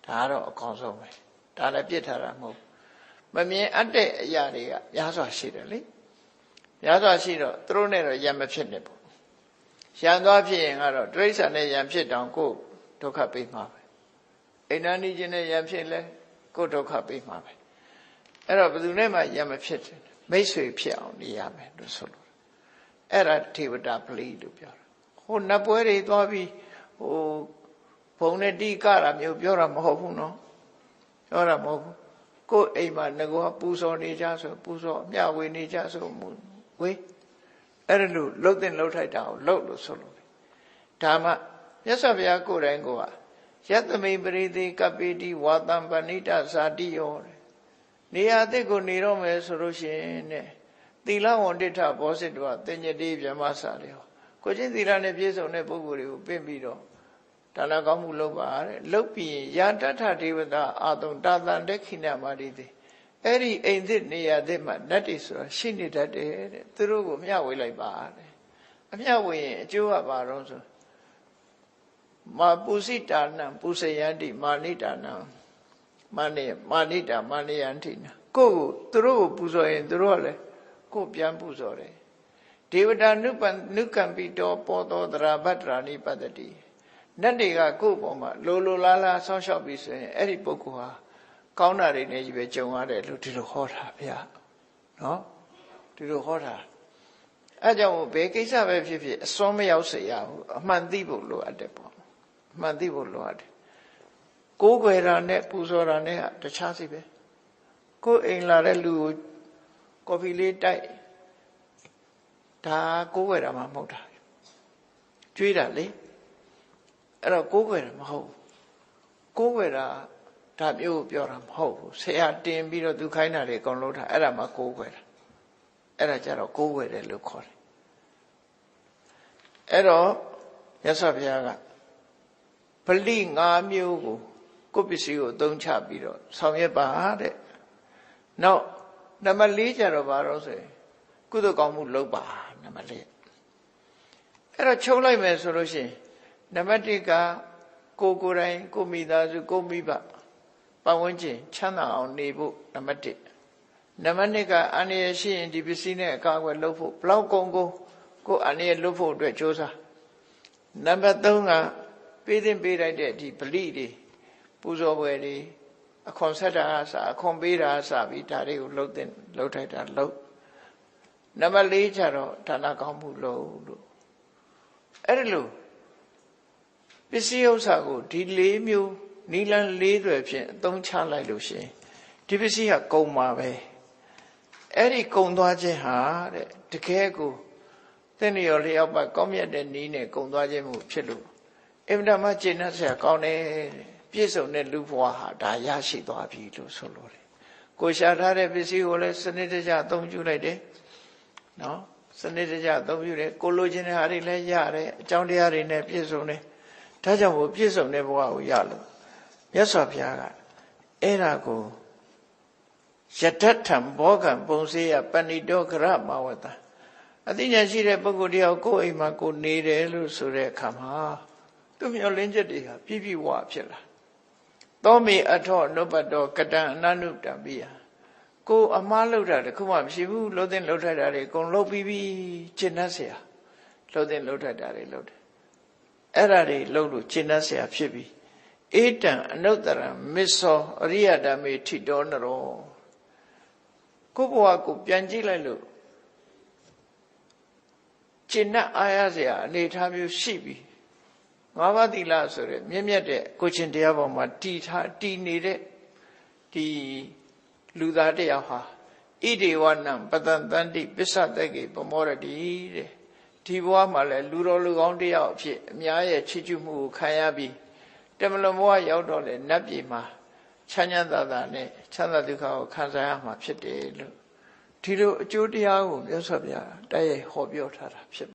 ဒါကတော့အကောင်းဆုံးပဲဒါလည်းပြစ်ထားတာမဟုတ်မမြင်အပ်တဲ့အရာတွေကများစွာရှိတယ်လေများစွာရှိတော့သူတို့နဲ့တော့ရံမဖြစ်နဲ့ပေါ့ရံသွားဖြစ်ရင်ကတော့တိရစ္ဆာန်နဲ့ရံဖြစ်တောင်ကိုယ်ဒုက္ခပေးမှာပဲအိန္ဒဏီချင်းနဲ့ရံဖြစ်လဲကိုယ်ဒုက္ခပေးမှာပဲအဲ့တော့ဘယ်သူနဲ့မှရံမဖြစ်တယ်မိတ်ဆွေဖြစ်အောင်နေရမယ်လို့ဆိုလို့အဲ့ဒါထေဝတာပလီလို့ပြောတာဟိုနတ်ပွဲတွေသွားပြီးဟိုဘုံနဲ့တိကတာမျိုးပြောတာမဟုတ်ဘူးနော်ပြောတာမဟုတ်ဘူးကိုယ်အိမ်မှာငကောပူဇော်နေကြဆိုပူဇော်အမျှဝေနေကြဆိုမှုဝေးအဲ့ဒါလို့လှုပ်တဲ့လှုပ်ထိုက်တာကိုလှုပ်လို့ဆိုလို့ဒါမှမြတ်စွာဘုရားကိုယ်တိုင်ကိုယတမိပရိသေကပိတိဝါတံပဏိတဇာတိယောနေရာအစ်ကိုနေတော့မယ်ဆိုလို့ရှိရင်တဲ့သီလဝန္တိထဘောဇိတဝတင်ညတိဗြဟ္မစာလေကိုချင်းသီလနဲ့ပြည့်စုံတဲ့ပုဂ္ဂိုလ်တွေကိုပင့်ပြီးတော့ဒါနကောင်းမှုလုပ်ပါတဲ့လုပ်ပြီးရင်ယာတထဒေဝတာအာတုံတာတန်တက်ခိနမာတိတိအဲ့ဒီအိမ်သစ်နေရာသစ်မှာနတ်တွေဆိုတာရှိနေတတ်တယ်တဲ့သူတို့ကိုမျှဝေလိုက်ပါတဲ့အမျှဝေရင်အကျိုးကဘာတော့ဆိုမာပုစိတာနံပုစယန္တိမာနိတာနံမာနိတာမာနိယန္တိနာကိုသူတို့ကိုပူဇော်ရင်သူတို့ကလည်းကိုပြန်ပူဇော်တယ်ဒေဝတာနုကံပိတောပောသောတရာဘတ္တရာနိပတ္တိနတ်တွေကကိုယ့်ပေါ်မှာလိုလားလားဆောင်းလျှောက်ပြီးဆိုရင်အဲ့ဒီပုဂ္ဂိုလ်ဟာကောင်းတာတွေနဲ့ကြီးပဲကြုံရတယ်လို့ဒီလိုဟောတာဗျာနော်ဒီလိုဟောတာအဲကြောင့်ဘယ်ကိစ္စပဲဖြစ်ဖြစ်အစွမ်းမရောက်စေရဘူးအမှန်သိဖို့လိုအပ်တယ်ပေါ့အမှန်သိဖို့လိုအပ်တယ်ကိုးကွယ်တာနဲ့ပူဇော်တာနဲ့တခြားစီပဲကိုယ်အိမ်လာတဲ့လူကိုကော်ဖီလေးတိုက်ဒါကိုးကွယ်တာမှမဟုတ်တာကျွေးတာလေအဲ့တော့ကိုးကွယ်တာမဟုတ်ကိုးကွယ်တာဒါမျိုးပြောတာမဟုတ်ဘူးဆရာတင်ပြီးတော့သူခိုင်းတာတွေအကုန်လုံးထားအဲ့ဒါမှကိုးကွယ်တာအဲ့ဒါကြတော့ကိုးကွယ်တယ်လို့ခေါ်တယ်အဲ့တော့မြတ်စွာဘုရားကပလိ 5 မျိုးကိုပစ္စည်းကိုအသုံးချပြီးတော့ဆောင်ရွက်ပါတဲ့နောက်နံပါတ် 4ကျတော့ဘာလို့ဆိုရင်ကုသိုလ်ကောင်းမှုလုပ်ပါနံပါတ် 4အဲ့တော့ချုပ်လိုက်မယ်ဆိုလို့ရှိရင်နံပါတ် 1ကကိုယ်တိုင်ကိုမိသားစုကိုမိဘပတ်ဝန်းကျင်ချမ်းသာအောင်နေဖို့နံပါတ် 1နံပါတ် 2ကအန္တရာယ်ရှိရင်ဒီပစ္စည်းနဲ့အကာအကွယ်လုပ်ဖို့ဘလောက်ကုန်ကိုအန္တရာယ်လုပ်ဖို့အတွက်ကြိုးစားနံပါတ် 3ကပေးသင့်ပေးလိုက်တဲ့ဒီပလိတွေပူဇော်ပွဲတွေအခွန်ဆက်တာအစအခွန်ပေးတာအစပြီးဒါတွေကိုလှုပ်ထိုက်တာလှုပ်နံပါတ် 4ကျတော့ဒါနကောင်းမှုလုပ်လို့အဲ့ဒီလိုပစ္စည်းဥစ္စာကိုဒီ 4 မျိုးနီလန်း 4 တွေဖြင့်အသုံးချလိုက်လို့ရှိရင်ဒီပစ္စည်းကကုန်မှာပဲအဲ့ဒီကုန်သွားခြင်းဟာတဲ့တကယ်ကိုသင်္နေရောလျောက်ပတ်ကောင်းမြတ်တဲ့နည်းနဲ့ကုန်သွားခြင်းမှုဖြစ်လို့အင်မတန်မှကျေနပ်စရာကောင်းတယ်ပြည့်စုံတဲ့လူဘဝဟာဒါရရှိသွားပြီလို့ဆိုလို့တယ်ကိုရှာထားတဲ့ပစ္စည်းကိုလည်းစနစ်တကျအသုံးပြုလိုက်တယ်နော်စနစ်တကျအသုံးပြုတယ်ကိုလိုချင်တဲ့ဟာတွေလည်းရတယ်အကြောင်းတရားတွေနဲ့ပြည့်စုံတယ်ဒါကြောင့်မို့ပြည့်စုံတဲ့ဘဝကိုရလို့မြတ်စွာဘုရားကအဲ့ဒါကိုယတထံဘောကံပုံစေယပဏိတောကရမဝတ္တအသိဉာဏ်ရှိတဲ့ပုဂ္ဂိုလ်တယောက်ကိုယ်အိမ်မှာကိုနေတယ်လို့ဆိုတဲ့အခါမှာသူမျောလင်းချက်တွေဟာပြည့်ပြည့်ဝဖြစ်လာသောမေအထောနုပ္ပတောကတံအနနုတ္တပိယကိုအမှားလုပ်တာတခုမှမရှိဘူးလှုပ်တဲ့လှုပ်ထက်တာတွေအကုန်လှုပ်ပြီးပြီကျင့်တတ်เสียလှုပ်တဲ့လှုပ်ထက်တာတွေလှုပ်တယ်အဲ့ဒါတွေလှုပ်လို့ကျင့်တတ်เสียဖြစ်ပြီဧတံအနုတ္တရံမစ္ဆောအရိယဓမ္မေထိတောနရောကိုဘဝကိုပြန်ကြည့်လိုက်လို့ကျင့်တတ်အားရเสียအနေထားမျိုးရှိပြီ5 ပါးသီလဆိုတဲ့မြင့်မြတ်တဲ့ကိုချင်းတရားပေါ်မှာတည်နေတဲ့ဒီလူသားတရားဟာဣဒေဝနံပတံတန္တိပစ္စတကေပမောရတိတဲ့ဒီဘဝမှာလဲလူတော်လူကောင်းတရားအဖြစ်အများရဲ့ချစ်ကျူးမှုကိုခံရပြီးတမလွန်ဘဝရောက်တော့လေနတ်ပြည်မှာချမ်းသာသာနဲ့ချမ်းသာဒုက္ခကိုခံစားရမှာဖြစ်တယ်လို့ဒီလိုအကျိုးတရားကိုမြတ်စွာဘုရားတိုက်ရိုက်ဟောပြောထားတာဖြစ်